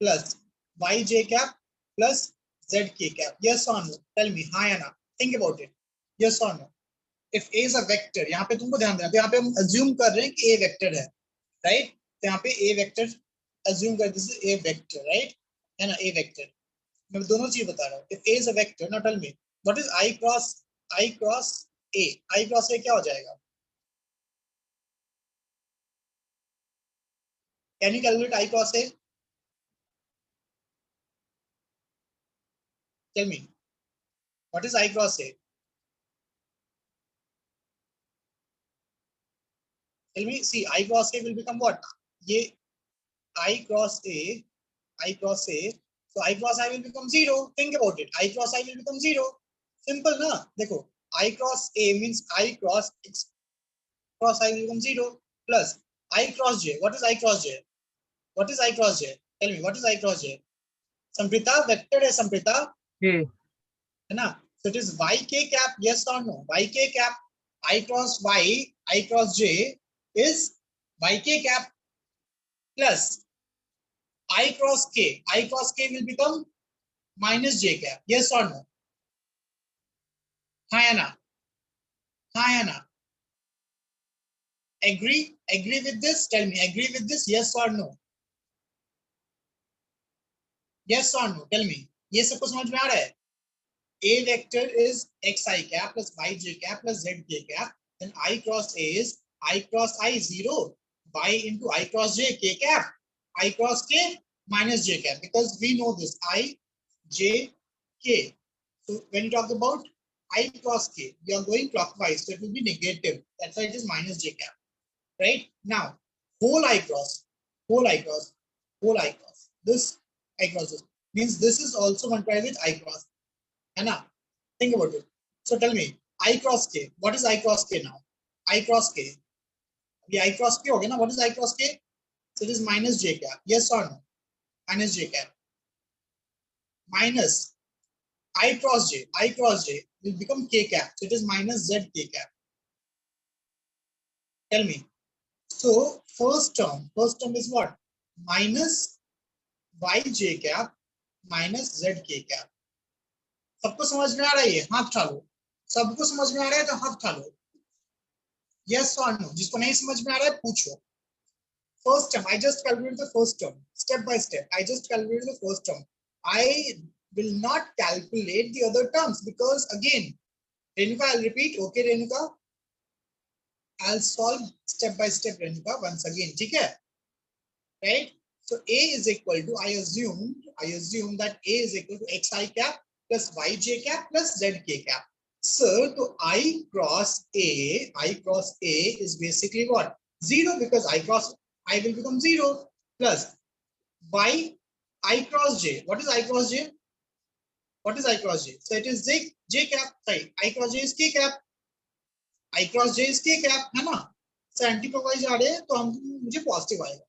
plus yj cap plus zk cap. Yes or no? Tell me, हाँ या ना? Think about it. Yes or no? If A is a vector, यहाँ पे तुमको ध्यान देना, यहाँ पे हम assume कर रहे हैं कि A vector है, right? तो यहाँ पे A vector assume कर, this is A vector, right? है ना, A vector. मैं दोनों चीज बता रहा हूँ. If A is a vector, now tell me, what is I cross A? I cross A क्या हो जाएगा? Can you calculate I cross A? Tell me, what is I cross A? Tell me, see, I cross A will become what? ये I cross A. So I cross I will become 0. Think about it. I cross I will become 0. Simple ना? देखो, I cross A means I cross X cross I will become 0 plus I cross J. What is I cross J? What is I cross J? Tell me, what is I cross J? Samprita, vector है Samprita. Okay. है ना? So it is yk cap, yes or no? Yk cap, I cross Y, I cross J is yk cap plus I cross K. I cross K will become minus J cap. Yes or no? हाँ या ना? हाँ या ना? Agree with this? Tell me, agree with this? Yes or no? Yes or no? Tell me. ये सबको समझ में आ रहा है? A vector is xi cap plus yj cap plus zk cap. then I cross A is I cross I 0 by into I cross J K cap I cross K minus J cap, because we know this I J K. So when you talk about I cross K, we are going clockwise, so it will be negative. That's why it is minus J cap. Right now, whole I cross, whole I cross, whole I cross. This I cross this means this is also multiplied with I cross. है ना? Think about it. So tell me, I cross K. What is I cross K now? I cross K. ये I cross K हो गया ना? What is I cross K? So it is minus J cap. Yes or no? Minus J cap. Minus I cross J. I cross J will become K cap. So it is minus Z K cap. Tell me. So first term is what? Minus YJ cap minus ZK cap. सबको समझ में आ रहा है? ये हाथ उठा लो. सबको समझ में आ रहा है तो हाथ उठा लो. Yes or no? जिसको नहीं समझ में आ रहा है पूछो. First term, I just calculated the first term. Step by step, I just calculated the first term. I will not calculate the other terms because again, Renuka, I'll repeat. Okay, Renuka. I'll solve step by step, Renuka, once again. Okay? Right? So A is equal to, I assume that A is equal to xi cap plus yj cap plus zk cap. So I cross A is basically what? 0, because I will become 0 plus y I cross j. What is I cross j? What is I cross j? So it is j cap. Sorry, I cross j is k cap. I cross j is k cap, है ना? So anti clockwise जा रहे हैं तो हम मुझे positive आएगा.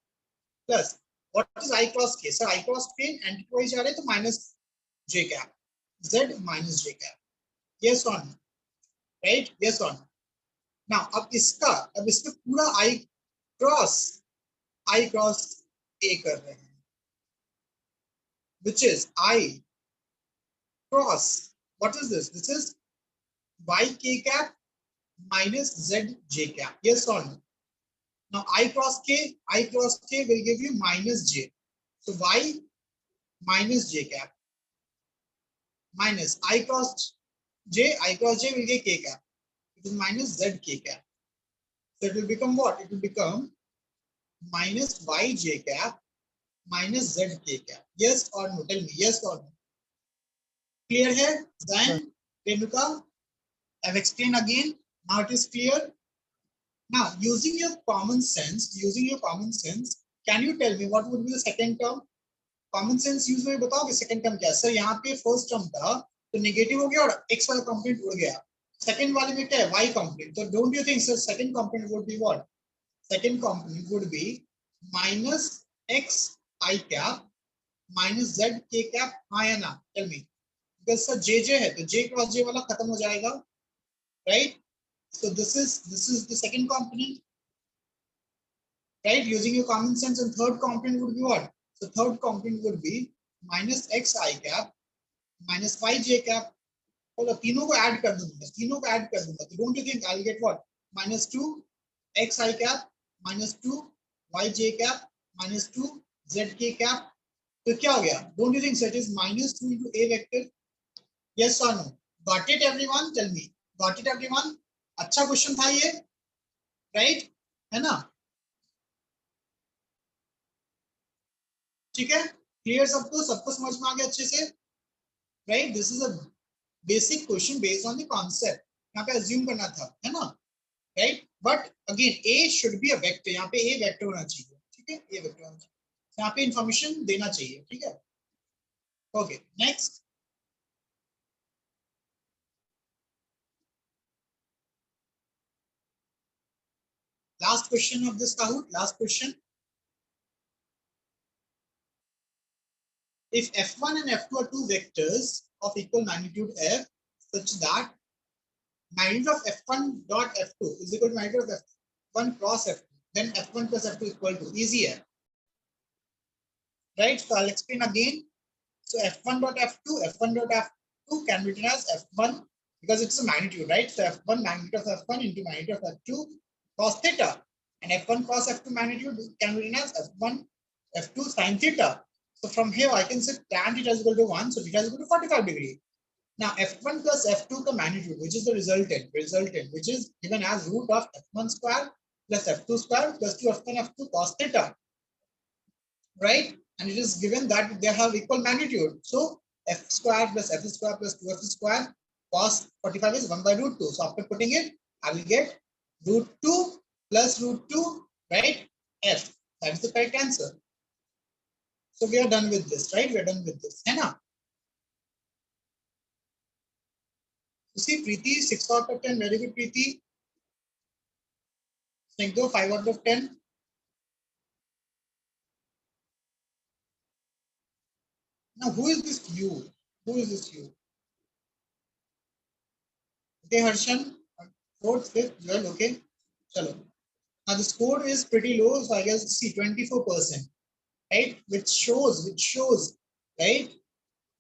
Plus what is I cross k? So I cross k anti clockwise जा रहे हैं तो minus j cap. Z minus j cap. Yes or no? Right? Yes or no? Now अब इसका पूरा I cross A कर रहे हैं, which is I cross, what is this? This is yk cap minus zj cap. Yes or no? Now I cross k will give you minus j. So y minus j cap minus I cross j will get k cap. It is minus zk cap. So it will become what? It will become minus yj cap minus zk cap. Yes or no? Tell me yes or no. Clear here? Then Renuka, I've explained again. Now it is clear. Now using your common sense, can you tell me what would be the second term? Common sense use में बताओगे second term क्या? Sir यहाँ पे first term था तो negative हो गया और x वाला component उड़ गया. Second वाले में क्या है? Y component. So don't you think sir second component would be what? Second component would be minus x I cap minus z k cap. हाँ या ना? Tell me. Because sir j है तो j cross j वाला खत्म हो जाएगा, right? So this is the second component, right? Using your common sense, and third component would be what? So third component would be minus x I cap minus y j cap. और तीनों को add कर दूंगा. So don't you think I'll get what? Minus 2 x I cap minus 2 y j cap minus 2 z k cap. तो क्या हो गया? Don't you think it is minus 2 into a vector? Yes or no? Got it everyone? Tell me. Got it everyone? अच्छा question था ये, right? है ना? ठीक है, क्लियर सबको समझ में आ गया अच्छे से, right? This is a basic question based on the concept. यहाँ पे अज्यूम करना था, है ना? Right? But again A should be a vector. यहाँ पे ए वेक्टर होना चाहिए, ठीक है? ए वेक्टर होना चाहिए, यहाँ पे इंफॉर्मेशन देना चाहिए, ठीक है? Okay, next. Last question of this Kahoot. Last question. If f1 and f2 are two vectors of equal magnitude f, such that magnitude of f1 dot f2 is equal to magnitude of f1 cross f2, then f1 plus f2 is equal to, easier, right? So I'll explain again. So f1 dot f2 can be written as f1 because it's a magnitude, right? So f1 magnitude of f1 into magnitude of f2 cos theta, and f1 cos f2 magnitude can be written as f1 f2 sin theta. So from here I can say tan theta is equal to 1, so theta is equal to 45 degree. Now f1 plus f2 का magnitude, which is the resultant, which is given as root of f1 square plus f2 square plus 2f1 f2 cos theta, right? And it is given that they have equal magnitude. So f square plus 2f square cos 45 is 1 by root 2. So after putting it, I will get root 2 plus root 2, right? F. That is the correct answer. So we are done with this, right? We are done with this. है ना? You see, Preeti, 6 out of 10. Very good, Preeti. Snigdha, 5 out of 10. Now, who is this you? Who is this you? Okay, Harshan. 4th, 5th, well, okay. Chalo. Now, the score is pretty low. So I guess, see, 24%, right? Which shows, right,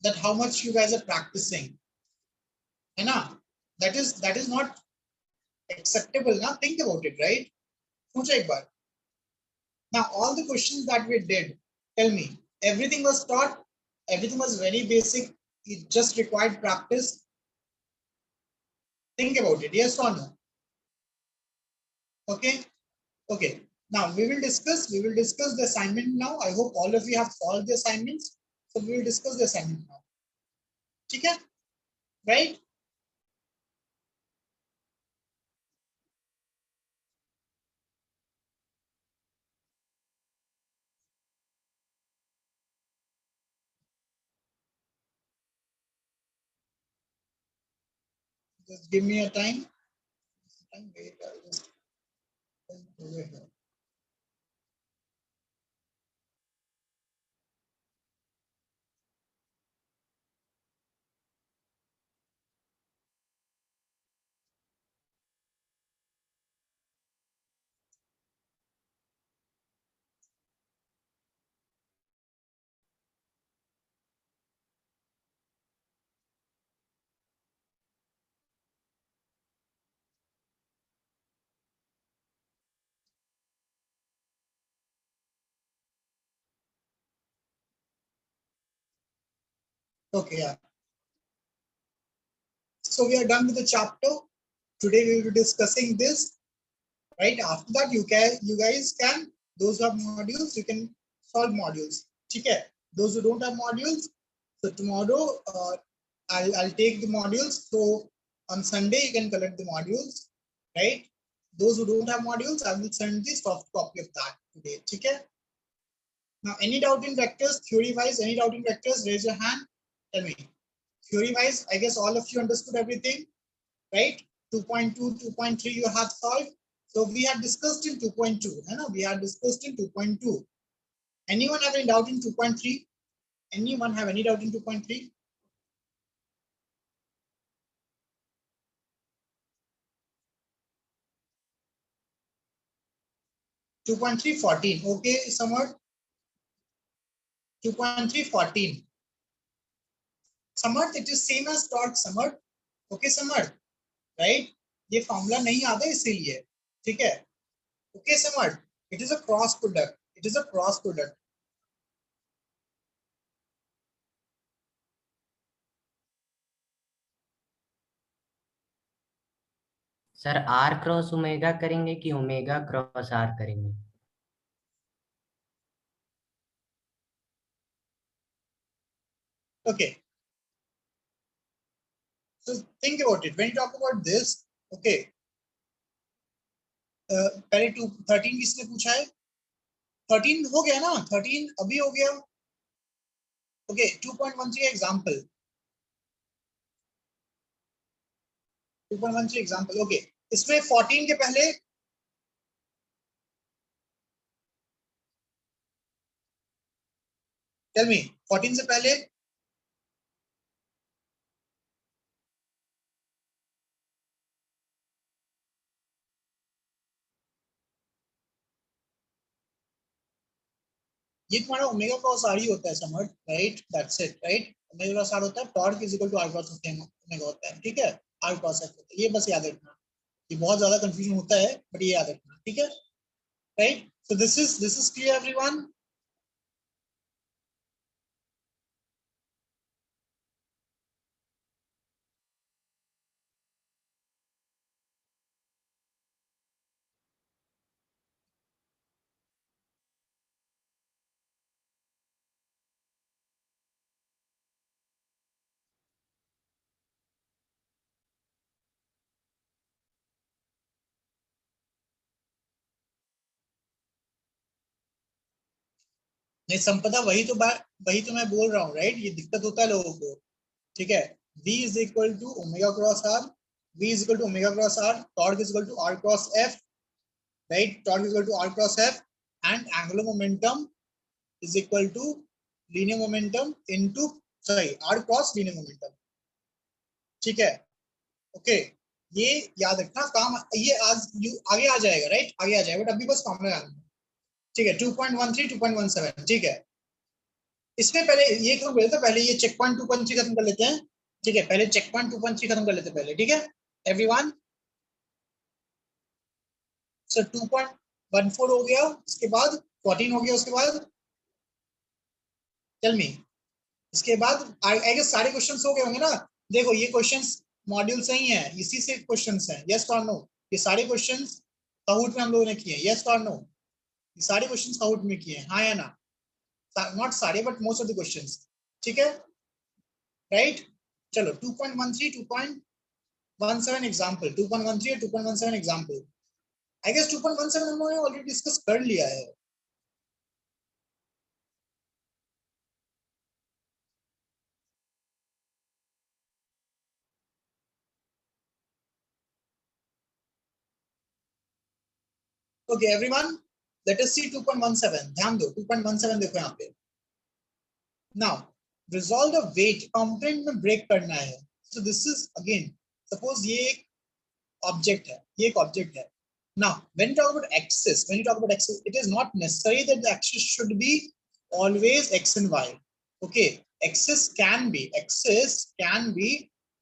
that how much you guys are practicing. And now, that is not acceptable. Now, think about it, right? Socha ek baar. Now, all the questions that we did, tell me, everything was taught, everything was very basic, it just required practice. Think about it, yes or no? Okay, okay. Now we will discuss the assignment now. I hope all of you have solved the assignments. So we will discuss the assignment now. Okay, right? Just give me a time. Wait, I'll just over here. Okay, yeah. So we are done with the chapter. Today we will be discussing this. Right after that, you guys can, those who have modules, you can solve modules. Okay. Those who don't have modules, so tomorrow I'll take the modules. So on Sunday you can collect the modules, right? Those who don't have modules, I will send the soft copy of that today. Okay. Now, any doubt in vectors, theory wise, any doubt in vectors, raise your hand. Tell me. Theory wise, I guess all of you understood everything, right? 2.2, 2.3 you have solved. So we had discussed in 2.2. We had discussed in 2.2. Anyone have any doubt in 2.3? Anyone have any doubt in 2.3? Two point three 14. Okay, somewhat. 2.3 14. Somewhat it is same as torque somewhat. Okay, somewhat. Right? ये formula नहीं आता इसीलिए. ठीक है? Okay, somewhat. It is a cross product. It is a cross product. Sir r cross omega करेंगे कि omega cross r करेंगे? Okay. So think about it. When you talk about this, okay. पहले 13 किसने पूछा है? 13 हो गया ना? 13 अभी हो गया. Okay, 2.13 example. 2.13 एग्जांपल. ओके, इसमें 14 के पहले टेल मी 14 से पहले ये तुम्हारा ओमेगा क्रॉस आर ही होता है समझ, right? That's it, right? Omega cross r होता है, torque is equal to r cross omega होता है. ठीक है? आर क्रॉस एफ होता है. ये बस याद रखना. ये बहुत ज्यादा कंफ्यूजन होता है, बट ये याद रखना. ठीक है? Right? So this is clear everyone. नहीं संपदा, वही तो मैं बोल रहा हूँ, राइट? ये दिक्कत होता है लोगों को, ठीक है। V is equal to omega cross r, V is equal to omega cross r, torque is equal to r cross F, right? Torque is equal to r cross F and angular momentum is equal to linear momentum into, sorry, r cross linear momentum, ठीक है। Okay, ये याद रखना, काम ये आज आगे आ जाएगा, राइट? आगे आ जाएगा, बट अभी बस फॉर्मूला जानना है, ठीक है। 2.13 2.17, ठीक है। इसमें पहले ये खत्म कर लेते हैं, पहले ये चेक पॉइंट 2.3 खत्म कर लेते हैं, ठीक है। पहले चेक पॉइंट 2.3 खत्म कर लेते हैं पहले, ठीक है एवरीवन। सो 2.14 हो गया, उसके बाद 14 हो गया, उसके बाद टेल मी, इसके बाद आई गेस सारे क्वेश्चंस हो गए होंगे ना। देखो ये क्वेश्चंस मॉड्यूल से ही है, इसी से क्वेश्चंस हैं, यस और नो? ये सारे क्वेश्चंस काउट में हम लोगों ने किए, यस और नो? ये सारे क्वेश्चंस काउट में किए, हाँ या ना? नॉट सारे but most of the questions, ठीक है, राइट? चलो 2.13 2.17 एग्जांपल, 2.13 2.17 एग्जांपल। आई गेस 2.17 हम लोगों ने ऑलरेडी डिस्कस कर लिया है। Okay everyone, let us see 2.17, ध्यान दो 2.17 देखो यहाँ पे। Now resolve the weight, component में ब्रेक करना है। So this is again, suppose ये एक ऑब्जेक्ट है, ये एक ऑब्जेक्ट है। Now when you talk about axis, when you talk about axis, it is not necessary that the axis should be always x and y. Okay, axis can be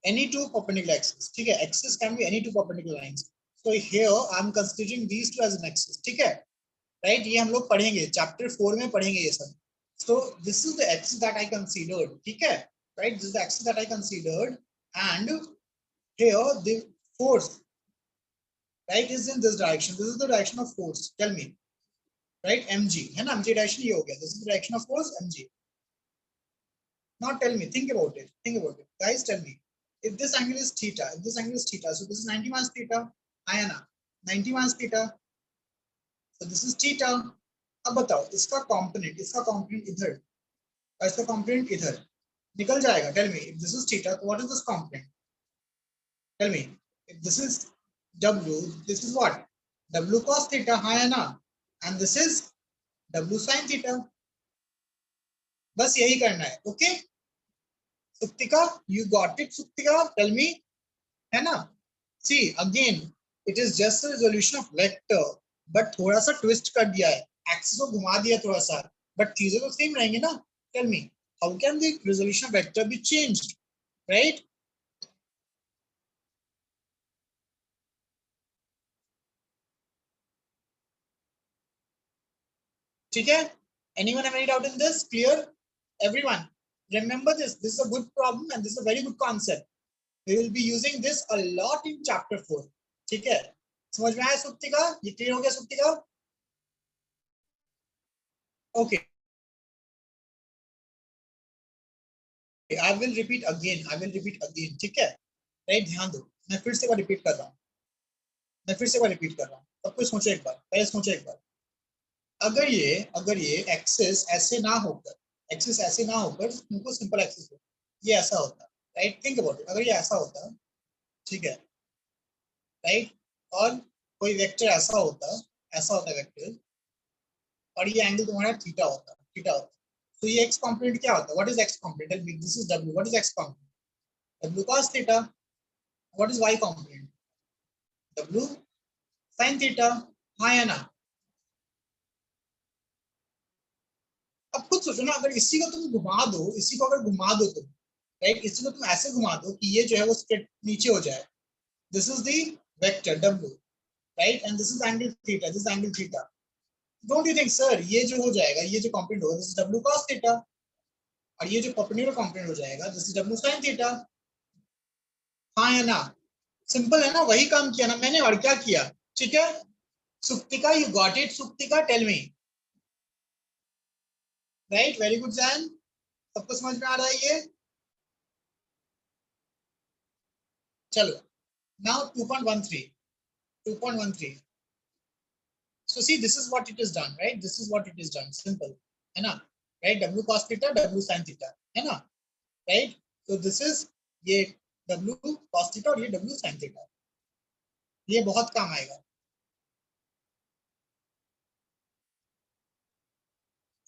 any two perpendicular axes, ठीक है। axis can be any two perpendicular lines. So here I am considering these two as an axis, ठीक है, right? ये हम लोग पढ़ेंगे chapter 4 में पढ़ेंगे ये सब। So this is the axis that I considered, ठीक है, right? This is the axis that I considered, and here the force, right, is in this direction. This is the direction of force. Tell me, right? mg है ना, mg direction ये हो गया, this is the direction of force mg. Now tell me, think about it, guys. Tell me, if this angle is theta, so this is 90 minus theta, Ayana, 90 minus theta, so this is theta. अब बताओ इसका component इधर और इसका component इधर निकल जाएगा। Tell me, if this is theta, what is this component? Tell me, if this is w, this is what? w cos theta, हाँ या ना? And this is w sin theta। बस यही करना है, okay Suptika, you got it Suptika? Tell me, है ना? See again, it is just resolution of vector, but थोड़ा सा ट्विस्ट कर दिया है, एक्सिस को घुमा दिया थोड़ा सा, बट चीजें तो सेम रहेंगी ना। Tell me, how can the resolution of vector be changed, right? ठीक है, anyone have any doubt in this? Clear everyone? Remember this is a good problem and this is a very good concept. We will be using this a lot in chapter 4, ठीक है? समझ में आया सुप्तिका? ये clear हो गया Suptika? Okay, I will repeat again, ठीक है, राइट? ध्यान दो, मैं फिर से रिपीट कर रहा हूँ, सब कुछ सोचो एक बार, पहले सोचो एक बार। अगर ये एक्सिस ऐसे ना होकर, तुमको सिंपल एक्सिस हो, ये ऐसा होता, राइट? थिंक अबाउट इट, अगर ये ऐसा होता, ठीक है, राइट? और कोई वेक्टर ऐसा होता वेक्टर, और ये एंगल तुम्हारा थीटा होता, तो ये एक्स कंपोनेंट क्या होता है? What is x component? This is w, what is x component? w cos theta. What is y component? w sin theta, हाँ या ना? अब खुद सोचो ना, अगर इसी को तुम घुमा दो, तुम, राइट, इसी को तुम ऐसे घुमा दो कि ये जो है वो स्ट्रेट नीचे हो जाए, this is the vector w, right, and this is angle theta, don't you think sir ये जो हो जाएगा, ये जो कंपोनेंट होगा, this is w cos theta, और ये जो परपेंडिकुलर कंपोनेंट हो जाएगा, this is w sin theta, हाँ या ना? सिंपल है ना, वही काम किया ना मैंने, और क्या किया? ठीक है Suptika, you got it Suptika? Tell me, right? Very good Jain, सबको समझ में आ रहा है ये? चलो now 2.13, so see this is what it is done, right? Simple, है ना? Right, W cos theta W sin theta, है ना, राइट। तो दिस इज ये W cos थीटा और ये W sin थीटा, ये बहुत काम आएगा।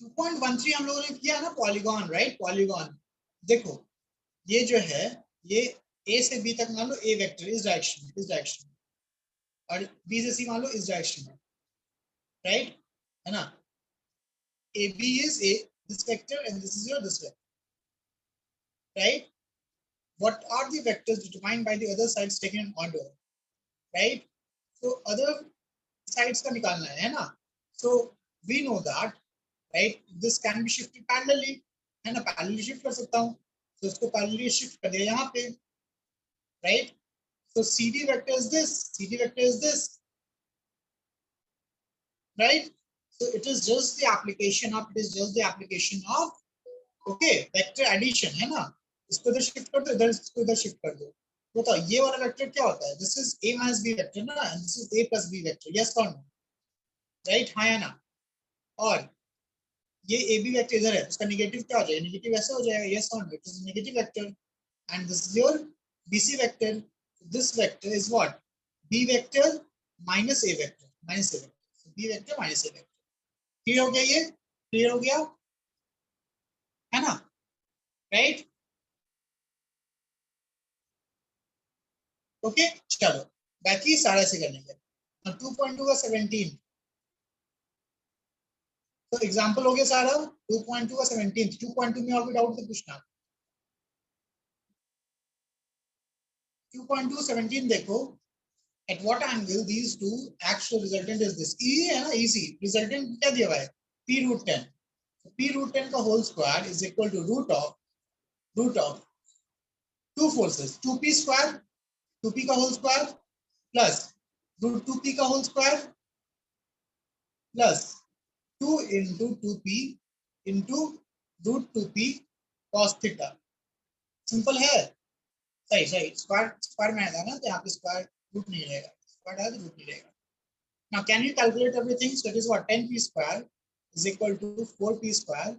2.13 हम लोगों ने किया ना पॉलीगॉन, राइट, पॉलीगॉन। देखो ये जो है ये A से B तक मान लो A वेक्टर इस डायरेक्शन में, और B से C मान लो इस डायरेक्शन में, राइट, है ना। AB is A this vector and this is your this vector, right? What are the vectors determined by the other sides taken in order, right? So other sides का निकालना है ना। So we know that, right, this can be shifted parallelly, है ना, parallelly shift कर सकता हूँ, तो इसको parallelly shift कर दिया यहाँ पे, right? So CD vector is this, CD vector is this, right? So it is just the application of okay vector addition, है ना। इसको इधर शिफ्ट कर दो, इधर इसको इधर शिफ्ट कर दो। बताओ ये वाला वेक्टर क्या होता है? This is A minus B vector ना, and this is A plus B vector, yes और नो, राइट, हाँ या ना। और ये AB वेक्टर इधर है, उसका नेगेटिव क्या हो जाएगा? नेगेटिव ऐसे हो जाएगा, यस और no, it is negative vector, and this is your BC vector. This vector is what? B vector minus A vector, minus A vector, B vector minus A vector. Clear हो गया? ये clear हो गया, है ना, right, okay. चलो बाकी सारे से कर लेंगे। 2.2 का 17, तो एग्जांपल हो गया सारा। 2.2 का 17, 2.2 में और भी डाउट तो पूछना। 2.2 17 देखो, at what angle these two actual resultant is this, easy है ना, easy। resultant क्या दिया हुआ है? p root 10, p root 10 का whole square is equal to root of two forces, 2p square, 2p का whole square plus root 2p का whole square plus 2 into 2p into root 2p cos theta। Simple है, सही सही। Square में आएगा ना, तो यहाँ पे स्क्वायर रूट नहीं रहेगा, स्क्वायर आएगा तो रूट नहीं रहेगा। Now can you calculate everything? So it is what, 10p square is equal to 4p square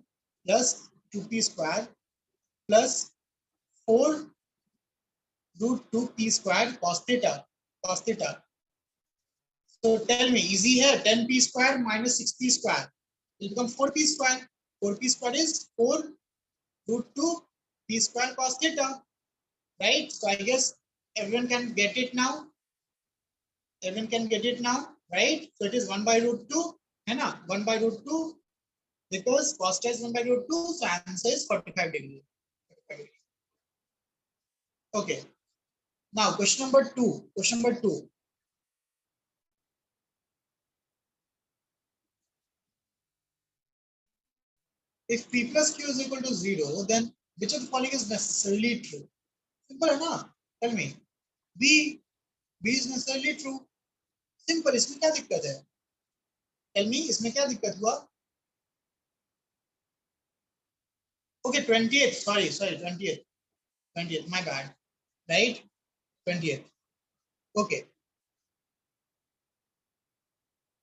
plus 2p square plus 4 root 2p square cos theta। So tell me, easy है, 10p square minus 6p square will become 4p square। 4p square is 4 root 2 p square cos theta, right? So I guess everyone can get it now, right? So it is 1 by root 2, है ना, 1 by root 2, because cos theta is 1 by root 2, so answer is 45 degree। Okay, now question number 2, if p plus q is equal to 0, then which of the following is necessarily true? Simple है ना, tell me, b is necessarily true, simple। इसमें क्या दिक्कत है? tell me, इसमें क्या दिक्कत हुआ? Okay, 20th, sorry 20th, my bad, right, 20th, okay,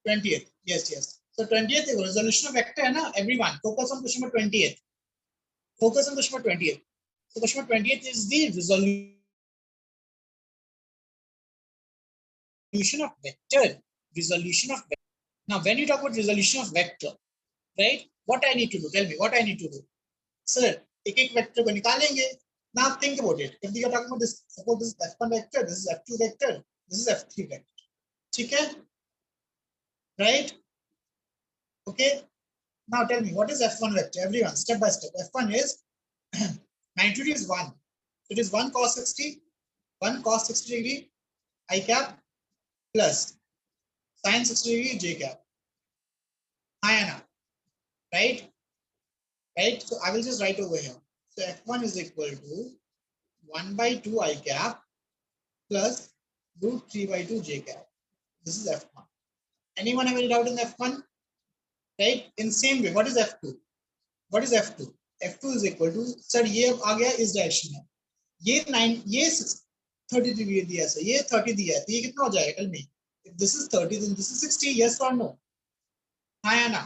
20th, yes। So 20th resolution of vector है ना, everyone focus on question number 20th, focus on question number 20th। So question number 20th is the resolution of vector, now when you talk about resolution of vector, right, what I need to do, tell me what I need to do, sir, एक vector को निकालेंगे। Now think about it, if you are talking about this, suppose this is f1 vector, this is f2 vector, this is f3 vector, ठीक है, right, okay। Now tell me, what is f1 vector? Everyone, step by step. F1 is magnitude is 1. It is 1 cos 60 degree I cap plus sin 60 degree j cap. Anna, right? Right. So I will just write over here. So f1 is equal to 1 by 2 I cap plus root 3 by 2 j cap. This is f1. Anyone have any doubt in f1? Right. In same way, what is f2? What is f2? f2 is equal to, sir ये अब आ गया इस direction में, ये 9, ये 30 degree दिया है, ये 30 दिया है, तो ये कितना हो जाएगा? Tell me, if this is 30 then this is 60, yes or no? हाँ या ना,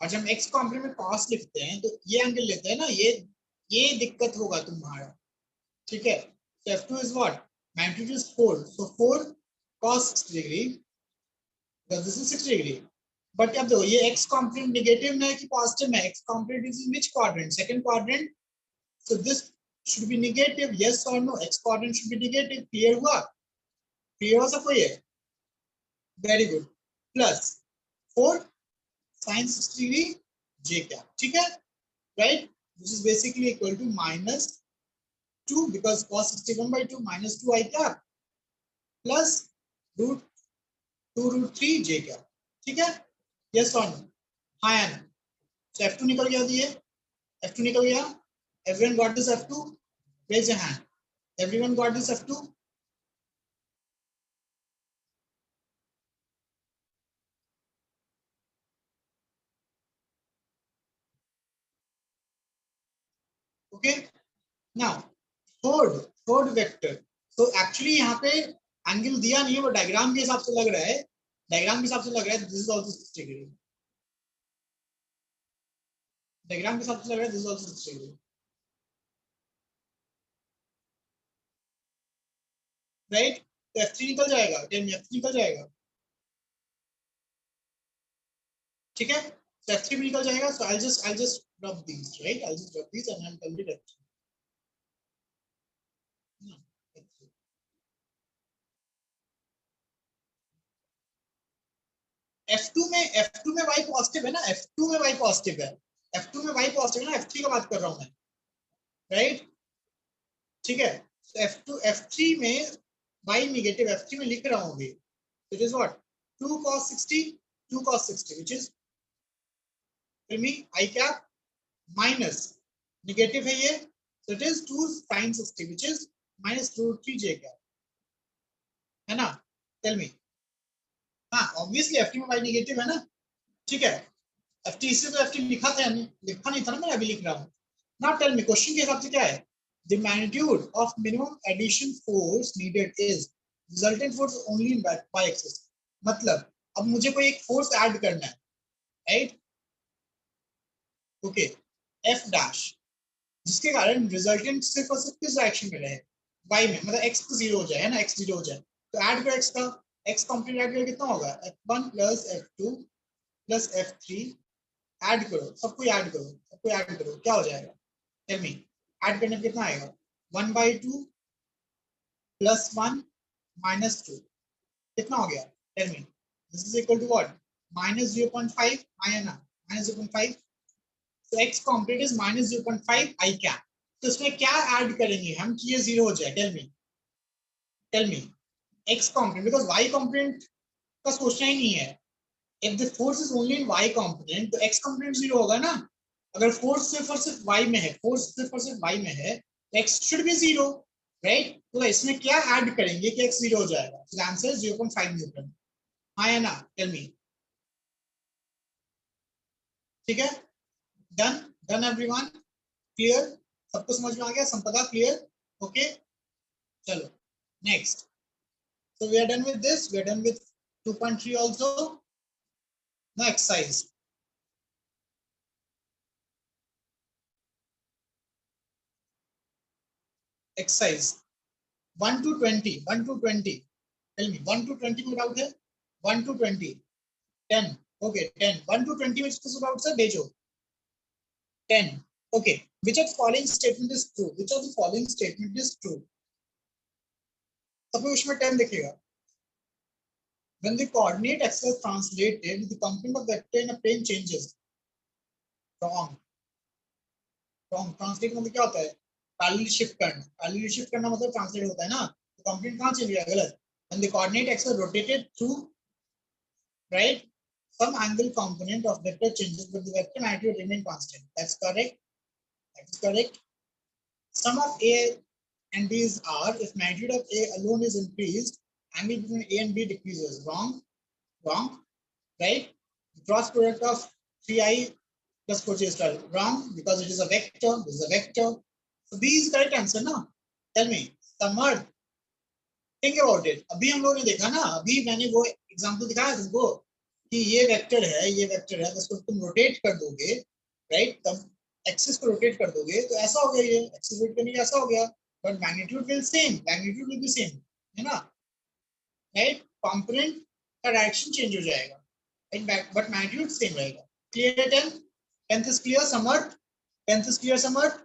और जब x कॉम्प्लीमेंट में cos लिखते हैं तो ये एंगल लेते हैं ना, ये दिक्कत होगा तुम्हारा, ठीक है। So f2 is what? Magnitude is 4, so 4 cos 60 degree, because this is 60 degree. But अब देखो ये x कॉम्प्लीमेंट नेगेटिव में है कि पॉजिटिव में? x complement is in which quadrant? Second quadrant, so this should be negative, yes or no? x quadrant should be negative, clear हुआ? clear हुआ सबको ये? very good. Plus 4 sin 60 degree j क्या, ठीक है, right? This is basically equal to minus 2, because cos 61 by 2 minus 2 I cap plus root 2 root 3 j cap, ठीक है, yes or no? हाँ या ना? So f2 निकल गया, दिए f2 निकल गया. Everyone got this f2? Raise your hand. Everyone got this f2? Okay. Now third vector. So actually यहाँ पे एंगल दिया नहीं है, वो डायग्राम के हिसाब से लग रहा है, डायग्राम के हिसाब से लग रहा है this is also 60 degree, diagram के हिसाब से लग रहा है this is also 60 degree, right? तो f3 निकल जाएगा, f3 निकल जाएगा, ठीक है, तो f3 भी निकल जाएगा. So I'll just drop these, right? I'll just drop these and I'll tell it f3. f2 में y पॉजिटिव है ना, f2 में y पॉजिटिव है, f2 में y पॉजिटिव है ना, f3 का बात कर रहा हूं मैं, राइट? ठीक है, तो f2 f3 में y नेगेटिव, f3 में लिख रहा हूं अभी, it is what? 2 cos 60, 2 cos 60 which is tell me I cap minus negative है ये, so it is 2 sin 60 which is minus root 3 j cap, है ना? Tell me. हाँ ऑब्वियसली f3 में y नेगेटिव है ना, ठीक है, f3 इससे तो f3 लिखा था, लिखा नहीं था ना, मैं अभी लिख रहा हूँ. नाउ टेल मी, क्वेश्चन के हिसाब से क्या है? The magnitude of minimum addition force needed is resultant force only in y axis. मतलब अब मुझे कोई एक फोर्स ऐड करना है, राइट? ओके, f डैश, जिसके कारण रिजल्टेंट सिर्फ और सिर्फ किस डायरेक्शन में रहे? y में, मतलब x तो 0 हो जाए, है ना, x 0 हो जाए, तो ऐड करो x का, x कंप्लीट ऐड करो कितना होगा? f1 plus f2 plus f3, add करो, सबको ऐड करो, सबको ऐड करो, क्या हो जाएगा? टेल मी, ऐड करने पे कितना आएगा? 1/2 प्लस 1 माइनस 2, कितना हो गया? Tell me. This is equal to what? Minus 0.5, आया ना, माइनस 0.5. तो x complete is minus 0.5 i cap. तो इसमें क्या ऐड करेंगे हम कि ये 0 हो जाए? Tell me x complete, because y complete का सोचना ही नहीं है. if the force is only in y component तो x component 0 होगा ना. अगर फोर्स सिर्फ और सिर्फ y में है, फोर्स सिर्फ और सिर्फ y में है, तो x should be 0, राइट? तो इसमें क्या ऐड करेंगे कि x 0 हो जाएगा? तो आंसर 0.5 न्यूटन. हाँ या ना? Tell me. ठीक है, डन, डन एवरीवन, क्लियर? सबको समझ में आ गया? संपदा क्लियर? ओके, चलो next. So we are done with this. We are done with 2.3 also. Now exercise. Exercise 1 to 20. 1 to 20. Tell me 1 to 20 में डाउट है? 1 to 20. 10. Okay, 10. 1 to 20 में किसको डाउट है? भेजो. 10. Okay. Which of the following statement is true? Which of the following statement is true? सबको उसमें 10 दिखेगा. When the coordinate axis is translated, the component of vector in a plane changes. Wrong. Wrong. Translate मतलब क्या होता है? Parallel shift करना. Parallel shift करना मतलब ट्रांसलेट होता है ना. तो कंपोनेंट कहाँ चेंज हुआ? गलत. When the coordinate axis rotated through, right, some angle component of vector changes, but the vector magnitude remain constant. That's correct. That is correct. Sum of A and B is R. If magnitude of A alone is increased, angle between A and B decreases. Wrong. Wrong. Right. The cross product of 3i plus 4j is 12. Wrong, because it is a vector. This is a vector. So B is the correct answer. No. Tell me. Samarth. Think about it. अभी हम लोगों ने देखा ना, अभी मैंने वो example दिखाया तुमको, कि ये वेक्टर है, ये वेक्टर है, उसको तुम रोटेट कर दोगे, राइट, तब एक्सिस को रोटेट कर दोगे तो ऐसा हो गया, ये एक्सिस रोटेट करने का ऐसा हो गया, but magnitude will same, magnitude will be same, है ना, राइट, कंपोनेंट का डायरेक्शन चेंज हो जाएगा, राइट, बट मैग्नीट्यूड सेम रहेगा। क्लियर है 10? 10th is clear some sort? 10th is clear some sort?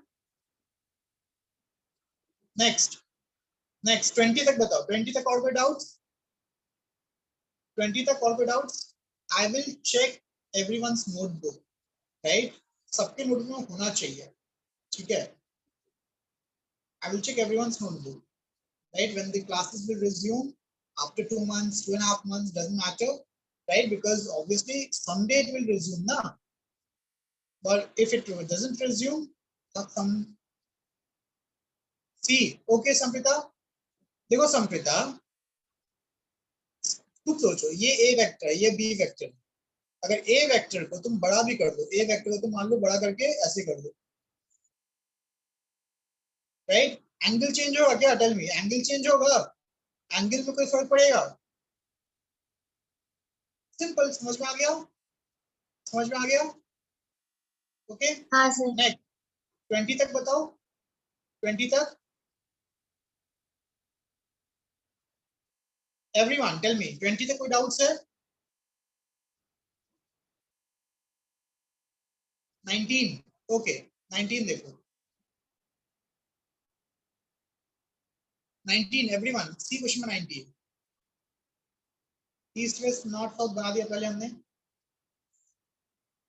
Next, next 20 तक बताओ, 20 तक और कोई डाउट्स? 20 तक और कोई doubts? I will check everyone's notebook, right, सबके नोटबुक में होना चाहिए, ठीक है, I will check everyone's notebook, right, when the classes will resume after 2 months, 2.5 months, doesn't matter, right, because obviously someday it will resume na, but if it doesn't resume, some see, okay Samprita, देखो Samprita, खुद सोचो, ये A vector है, ये B vector है, अगर A vector को तुम बड़ा भी कर दो, A वेक्टर को तुम मान लो बड़ा करके ऐसे कर दो, राइट, एंगल चेंज होगा क्या? टेल मी, एंगल चेंज होगा? एंगल में कोई फर्क पड़ेगा? सिंपल, समझ में आ गया? समझ में आ गया? ओके, हाँ सर। नेक्स्ट 20 तक बताओ, 20 तक एवरीवन टेल मी, 20 तक कोई डाउट्स है? 19, ओके 19 देखो, 19 एवरीवन सी क्वेश्चन में 19, ईस्ट वेस्ट नॉर्थ साउथ बना दिया पहले हमने,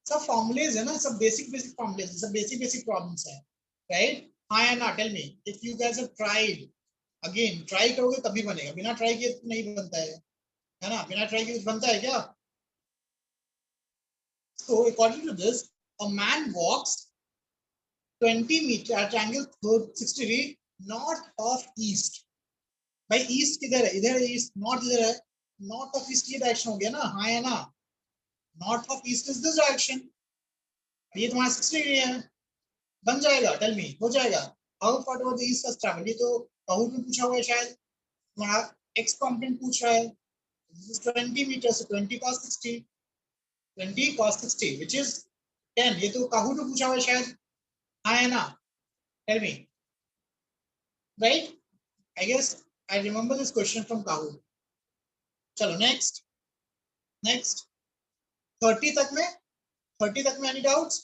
सब फॉर्मूलेज है ना, सब बेसिक बेसिक फॉर्मूलेज, सब बेसिक बेसिक प्रॉब्लम्स है, राइट, हाँ या ना? Tell me if you guys have tried, again try करोगे तभी बनेगा, बिना ट्राई किए तो नहीं बनता है ना, बिना ट्राई किए बनता है क्या? So according to this, a man walks 20 meter at angle 60 degree north of east. भाई ईस्ट किधर है? इधर है ईस्ट, नॉर्थ इधर है, नॉर्थ ऑफ ईस्ट ये डायरेक्शन हो गया ना, हाँ या ना? North of east is this direction, ये तुम्हारा 60 डिग्री है, बन जाएगा, टेल मी, हो जाएगा। How far over the east हज ट्रैवल्ड, ये तो काहूट में पूछा हुआ है शायद, तुम्हारा एक्स कंपोनेंट पूछ रहा है, this is 20 metre, so 20 cos 60, 20 cos 60 which is 10, ये तो काहूट में पूछा हुआ है शायद, हाँ या ना? Tell me, right, I guess I remember this question from Kahoot. चलो नेक्स्ट, नेक्स्ट 30 तक में, 30 तक में any doubts?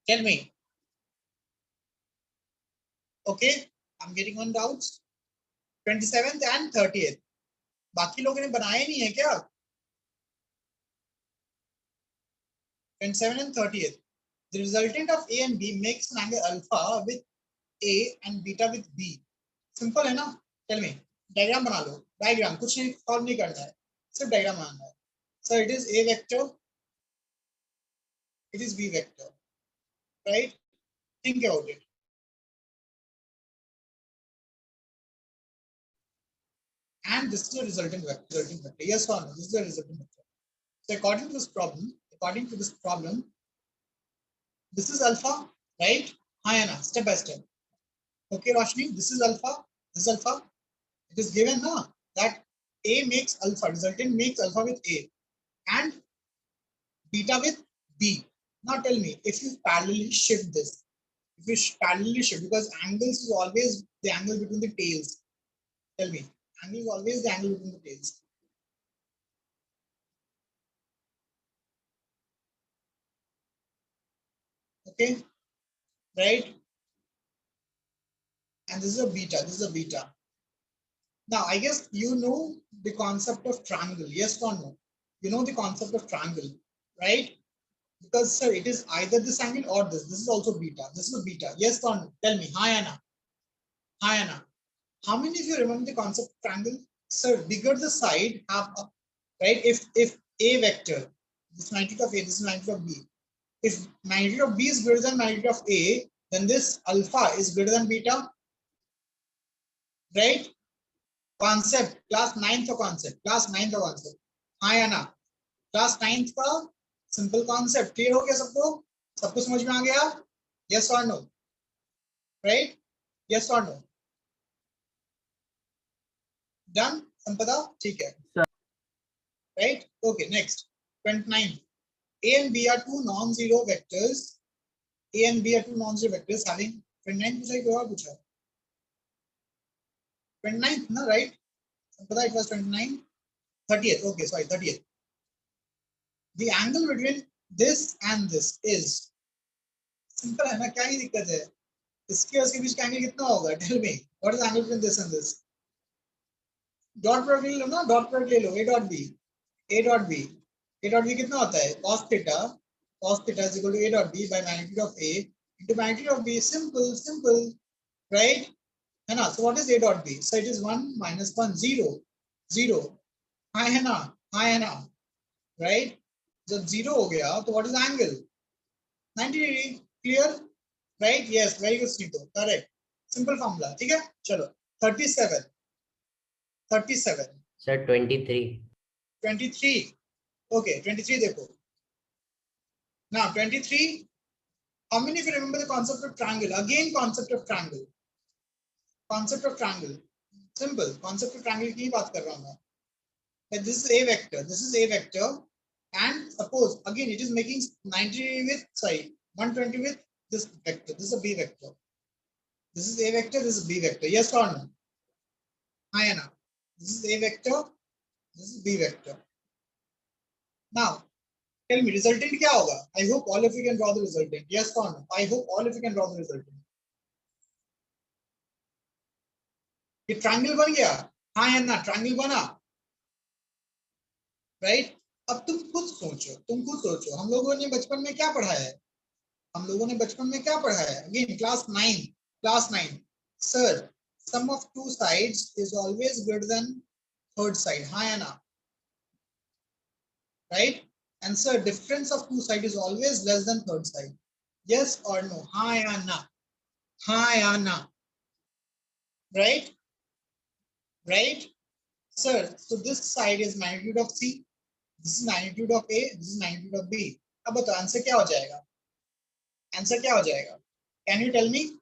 Tell me. Okay, I'm getting one doubts. 27th and 30th. बाकी लोगों ने बनाए नहीं है क्या? 27 and 30th. The resultant of A and B makes an angle alpha with A and beta with B. Simple है ना? Tell me. Diagram बना लो. Diagram कुछ नहीं, solve नहीं करना है, सिर्फ diagram बनाना है. So it is A vector, it is B vector, right? Think about it. And this is the resulting vector. Yes or no? This is the resulting vector. So according to this problem, this is alpha, right? Hayana, step by step. Okay, Roshni, this is alpha, this is alpha. It is given now that A makes alpha, resultant makes alpha with A and beta with B. Now tell me, if you parallelly shift this, if you parallelly shift, because angles is always the angle between the tails. Tell me, angle is always the angle between the tails. Okay, right? And this is a beta, this is a beta. Now, I guess you know the concept of triangle, yes or no? You know the concept of triangle, right? Because, sir, it is either this angle or this. This is also beta. This is a beta. Yes or no? Tell me. Hi, Anna. Hi, Anna. How many of you remember the concept of triangle? Sir, bigger the side, have a, right? If A vector, this magnitude of A, this is magnitude of B. If magnitude of B is greater than magnitude of A, then this alpha is greater than beta, right? Concept, class 9th का concept, class 9th का concept. हाँ या ना? Class 9th का simple concept. Clear हो गया सबको? सबको समझ में आ गया? Yes or no? Right? Yes or no? Done? संपदा? ठीक है. Right? Okay, next. 29. A and B are two non-zero vectors. A and B are two non-zero vectors having 29 पूछा कि और पूछा? 29th ना, right? संपदा, it was 29. 30th. Okay, sorry, 30th. The angle between this and this is simple है ना, क्या ही दिक्कत है? इसके और इसके बीच का एंगल कितना होगा? Tell me. What is the angle between this and this? Dot product ले लो ना, डॉट प्रोडक्ट ले लो. A dot B. A dot B. A dot B कितना होता है? Cos theta. Cos theta is equal to A dot B by magnitude of A into magnitude of B. Simple, simple, right? है ना? So what is A dot B? So it is 1 minus 1, 0, 0. हाँ है ना? हाँ है ना? Right? जब 0 हो गया तो what is the angle? 90 degree. Clear? Right? Yes, very good, Snito. Correct. Simple formula. ठीक है? चलो. 37. 37. Sir, 23. 23. Okay, 23 देखो. Now 23. How many of you remember the concept of triangle? Again, concept of triangle. Concept of triangle. Simple. Concept of triangle की बात कर रहा हूँ मैं. That this is a vector. This is a vector, and suppose again it is making 90 with 120 with this vector. This is a B vector. This is A vector. This is B vector. Yes or no? हाँ या ना? This is A vector. This is B vector. Now, tell me, resultant क्या होगा? I hope all of you can draw the resultant. Yes or no? I hope all of you can draw the resultant. ये triangle बन गया? हाँ या ना? Triangle बना? Right? अब तुम खुद सोचो. हम लोगों ने बचपन में क्या पढ़ा है? हम लोगों ने बचपन में क्या पढ़ा है? Again, class 9. Sir, sum of two sides is always greater than third side. हाँ या ना? Right? And sir, difference of two sides is always less than third side. Yes or no? हाँ या ना? हाँ या ना? Right? Right? Sir, so this side is magnitude of C. This is magnitude of A. This is magnitude of B. अब बताओ answer क्या हो जाएगा? आंसर क्या हो जाएगा? Can you tell me?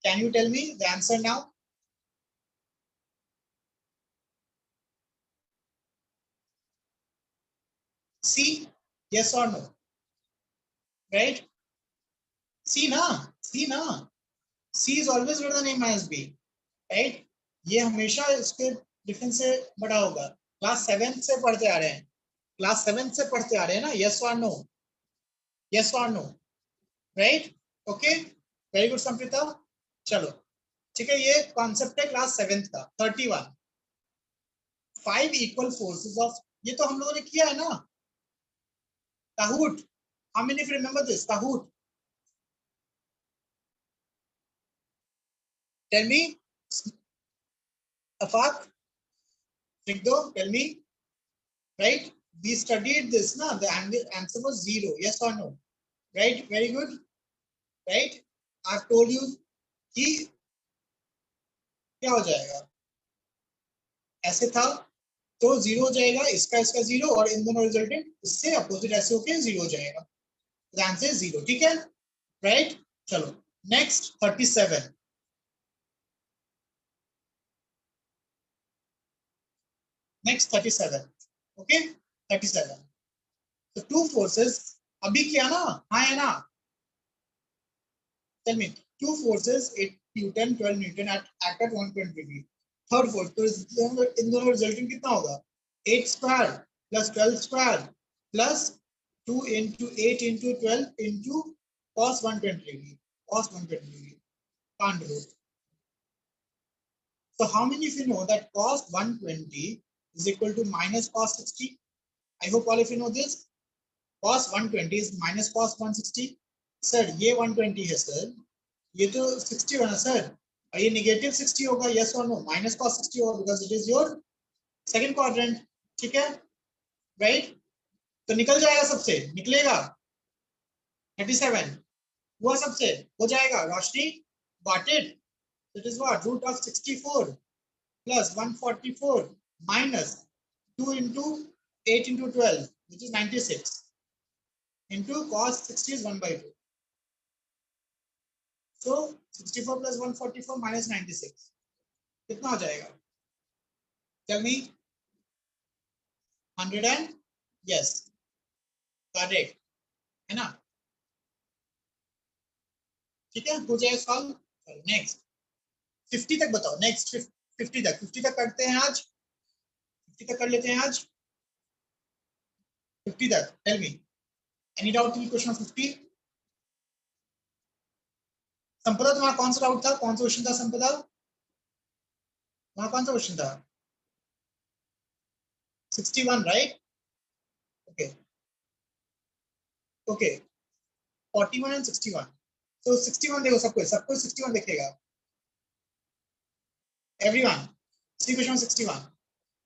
Can you tell me the answer now? C? Yes or no? Right? C ना? C ना? C is always greater than A minus B. Right? ये हमेशा इसके डिफरेंस से बड़ा होगा. क्लास 7 से पढ़ते आ रहे हैं. क्लास 7 से पढ़ते आ रहे हैं ना? Yes or no? Yes or no? Right? Okay? Very good, Samprita. चलो. ठीक है, ये कॉन्सेप्ट है क्लास 7th का. 31. 5 equal forces of, ये तो हम लोगों ने किया है ना? Kahoot. How many of you remember this? Kahoot. Tell me. Afaq. Rigdo, tell me. Right? We studied this, na? The answer was 0. Yes or no? Right? Very good. Right? I've told you कि क्या हो जाएगा? ऐसे था तो 0 हो जाएगा, इसका 0 और इन दोनों रिजल्टेंट इससे अपोजिट ऐसे होके 0 हो जाएगा. The answer is 0. ठीक है? Right? चलो. Next 37. Next 37. Okay? 37. So two forces. अभी क्या ना? हाँ या ना? Tell me. Two forces 8 Newton, 12 Newton act at 120 degree. Third force. तो इन दोनों रिजल्टेंट कितना होगा? 8 square plus 12 square plus 2 into 8 into 12 into cos 120 degree. Cos 120 degree. Can't do it. So how many of you know that cos 120 is equal to minus cos 60? I hope all of you know this. Cos 120 is minus cos 160. Sir, ये 120 है sir. ये तो 60 बना sir. और ये negative 60 होगा, yes और no? Minus cos 60 होगा because it is your second quadrant, ठीक है, राइट? तो निकल जाएगा सबसे, निकलेगा 37 हुआ सबसे, हो जाएगा Roshni, got it? It is what, root of 64 plus 144 minus 2 into 8 into 12 which is 96 into cos 60 is 1/2. So 64 plus 144 minus 96 कितना हो जाएगा? Tell me. 100 and yes, correct, है ना? ठीक है, हो जाएगा सॉल्व। नेक्स्ट 50 तक बताओ, नेक्स्ट 50 तक करते हैं आज, 50 तक कर लेते हैं आज, 50 तक। Tell me any doubt in question 50? Sampada तुम्हारा कौन सा डाउट था, कौन सा क्वेश्चन था संपदा, तुम्हारा कौन सा क्वेश्चन था? 61 राइट? Okay okay, 41 and 61। तो 61 देखो, सबको 61 दिखेगा, everyone see question 61।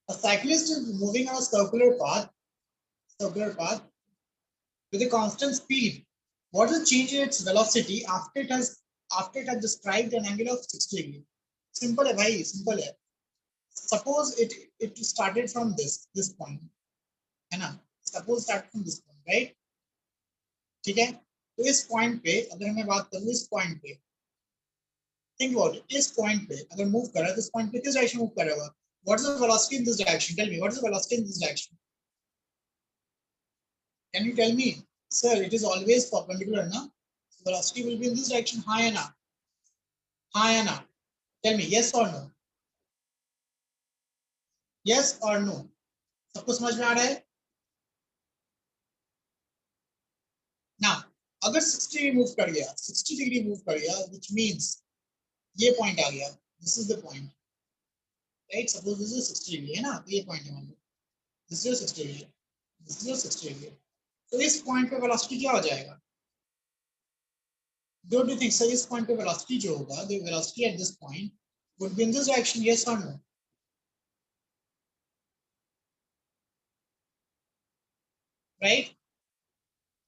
A cyclist is moving on a circular path with a constant speed. What is the change in its velocity after it has described an angle of 60 degree? Simple है भाई, simple है। Suppose it started from this point, है ना? Suppose start from this point, right? ठीक है, तो इस point पे अगर मैं बात करूँ, इस पॉइंट पे think about it, इस पॉइंट पे अगर मूव कर रहा है तो इस पॉइंट पे किस डायरेक्शन मूव कर रहा होगा? What is the velocity in this direction? Tell me, what is the velocity in this direction? Can you tell me? Sir, it is always perpendicular, na? So velocity will be in this direction, हाँ या ना? हाँ या ना? Tell me, yes or no? Yes or no? सबको समझ में आ रहा है? ना, अगर 60 डिग्री मूव कर गया, 60 डिग्री मूव कर गया, which means ये पॉइंट आ गया, this is the point, right? Suppose this is 60 degree है ना, तो ये पॉइंट है, मान लो this is 60 degree, this is 60 degree, तो इस पॉइंट पे वेलोसिटी क्या हो जाएगा? Don't you think so? इस पॉइंट पे वेलोसिटी जो होगा, the velocity at this point would be in this direction, yes or no? Right?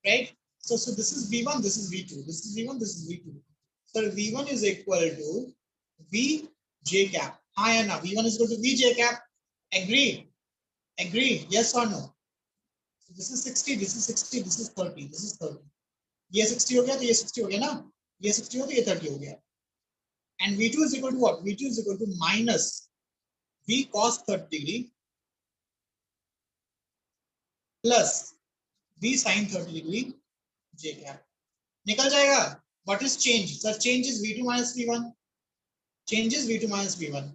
Right? So this is V1, this is V2, this is V1, this is V2. So V1 is equal to Vj cap. हाँ या ना? V1 is equal to Vj cap. Agree? Agree? Yes or no? So this is 60, this is 60, this is 30, this is 30. ये 60 हो गया तो ये 60 हो गया ना? ये 60 हो तो ये 30 हो गया. And V2 is equal to what? V2 is equal to minus V cos 30 degree plus V sin 30 degree J cap. निकल जाएगा? What is change? Sir, change is V2 minus V1. Change is V2 minus V1.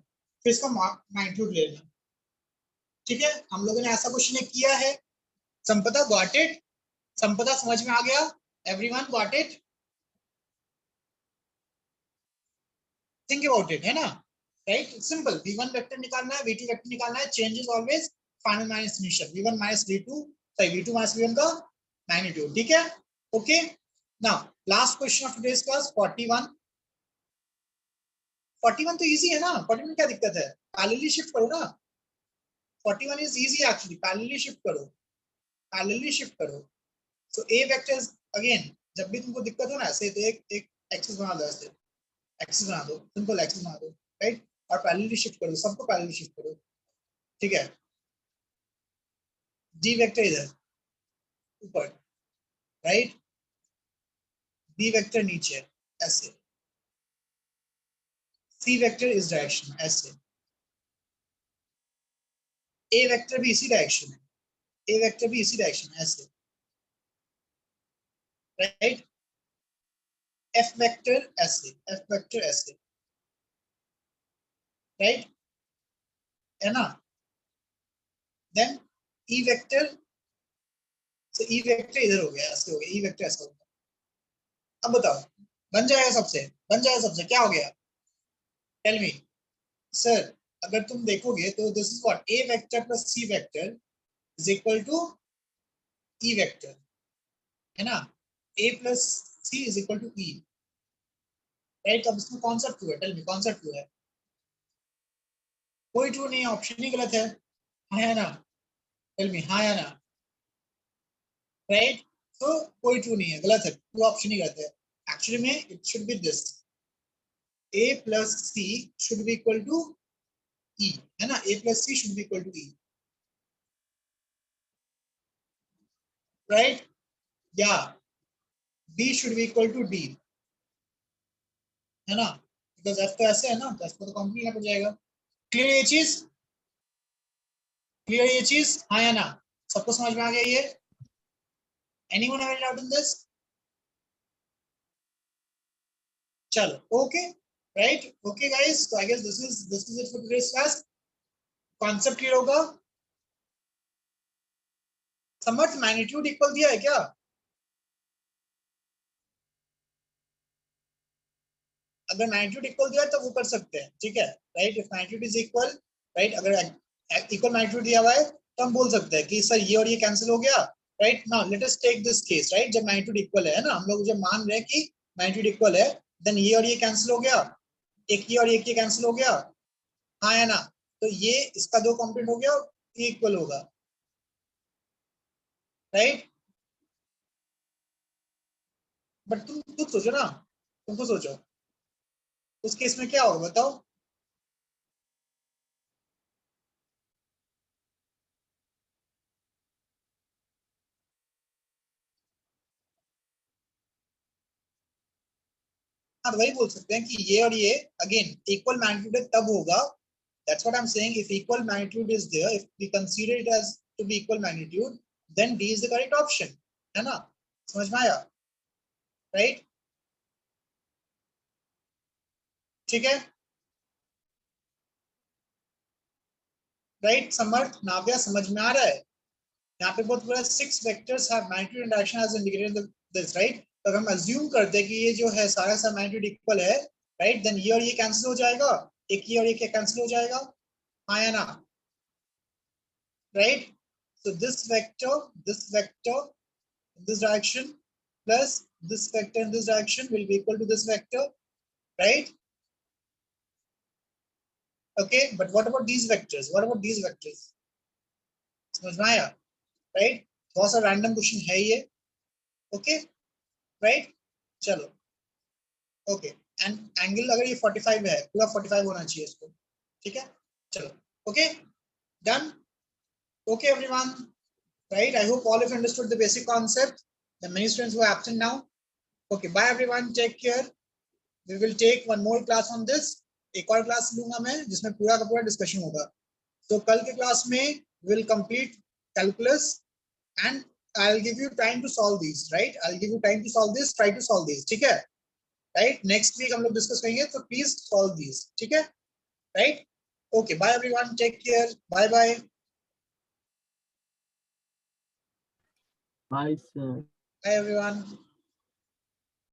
फिर इसका magnitude ले लेना, ठीक है? हम लोगों ने ऐसा क्वेश्चन किया है। संपदा गॉट इट? संपदा समझ में आ गया? Everyone got it? Think about it, है ना? Right, simple. V1 वेक्टर निकालना है, V2 वेक्टर निकालना है। Change is always final minus initial, V1 minus V2, sorry V2 minus V1 का मैग्नीट्यूड, ठीक है? Okay, now last question of today's class 41। 41 तो इजी है ना? 41 में क्या दिक्कत है? पैरेलली शिफ्ट करो ना। 41 is easy actually, parallelly shift करो, parallelly shift करो। So A vector is again, जब भी तुमको दिक्कत हो ना ऐसे, तो एक एक्सिस बना दो, ऐसे एक्सिस बना दो, सिंपल एक्सिस बना दो, राइट? और पैरेलली शिफ्ट करो, सबको पैरेलली शिफ्ट करो, ठीक है? D वेक्टर इधर ऊपर, राइट? B वेक्टर नीचे ऐसे, C वेक्टर इस डायरेक्शन में ऐसे, A वेक्टर भी इसी डायरेक्शन में, A वेक्टर भी इसी डायरेक्शन में ऐसे, राइट? F वेक्टर ऐसे, F वेक्टर ऐसे, राइट, है ना? देन E वेक्टर, तो E वेक्टर इधर हो गया, ऐसे हो गया, E वेक्टर ऐसा हो गया। अब बताओ, बन जाएगा सबसे? बन जाएगा सबसे? क्या हो गया? Tell me sir. अगर तुम देखोगे तो this is what, A vector plus C vector is equal to E vector, है ना? A plus C is equal to E, right. तो अब इसमें कौन सा ट्रू है, टेल मी कौन सा ट्रू है? कोई ट्रू नहीं है, ऑप्शन ही गलत है, हाँ या ना? टेल मी हाँ या ना? राइट। तो कोई ट्रू नहीं है, गलत है, टू ऑप्शन ही गलत है। एक्चुअली में it should be this, a plus c should be equal to e, है ना? a plus c should be equal to e, right? या b should be equal to d, है ना? बिकॉज f तो ऐसे है ना, तो f को तो कंप्लीट करना पड़ जाएगा। क्लियर ये चीज? क्लियर ये चीज, हाँ या ना? सबको समझ में आ गया ये? Anyone have any doubt in this? चलो okay, right, okay guys, so I guess this is it for today's class. Concept clear होगा? समर्थ मैग्नीट्यूड इक्वल दिया है क्या? अगर मैग्नीट्यूड इक्वल दिया है तो वो कर सकते हैं, ठीक है, right. If magnitude is equal, right, अगर इक्वल मैग्नीट्यूड दिया हुआ है तो हम बोल सकते हैं कि सर ये और ये कैंसिल हो गया, right. Now let us take this case, right, जब मैग्नीट्यूड इक्वल है ना, हम लोग जब मान रहे हैं कि मैग्नीट्यूड इक्वल है, देन ये और ये कैंसिल हो गया, एक ये और एक ये कैंसिल हो गया, हाँ या ना? तो ये इसका दो कॉम्पोनेंट हो गया, ये इक्वल होगा, राइट। बट तुम खुद सोचो ना, तुम खुद सोचो उस केस में क्या होगा बताओ? हाँ तो वही बोल सकते हैं कि ये और ये अगेन इक्वल मैग्नीट्यूड तब होगा, that's what I'm saying, if equal magnitude is there, if we consider it as to be equal magnitude, then D is the correct option, है ना? समझ में आया, राइट? ठीक है, राइट। समर्थ, नाव्या, समझ में आ रहा है? यहाँ पे बहुत बड़ा 6 vectors have magnitude and direction as indicated this, right. तो हम अज्यूम करते हैं कि ये जो है सारा सा मैग्नीट्यूड इक्वल है, राइट, देन ये और ये कैंसिल हो जाएगा, एक ये और ये कैंसिल हो जाएगा, हाँ या ना? Right. So this vector in this direction plus this vector in this direction will be equal to this vector, right? Okay, but what about these vectors? What about these vectors? समझ में आया, right? बहुत सा random question है ये, okay, right. चलो okay, and angle अगर ये 45 है, पूरा 45 होना चाहिए इसको, ठीक है। चलो okay, done, okay everyone, right? I hope all of you understood the basic concept. The many students who are absent now. Okay, bye everyone, take care. We will take one more class on this. एक और class लूंगा मैं जिसमें पूरा का पूरा discussion होगा। तो कल के क्लास में will complete calculus and I'll give you time to solve these, right? I'll give you time to solve this, try to solve these, ठीक है, right? Next week हम लोग डिस्कस करेंगे, तो प्लीज solve these, ठीक है, right? Okay, bye everyone, take care, bye bye. Bye sir. Bye everyone.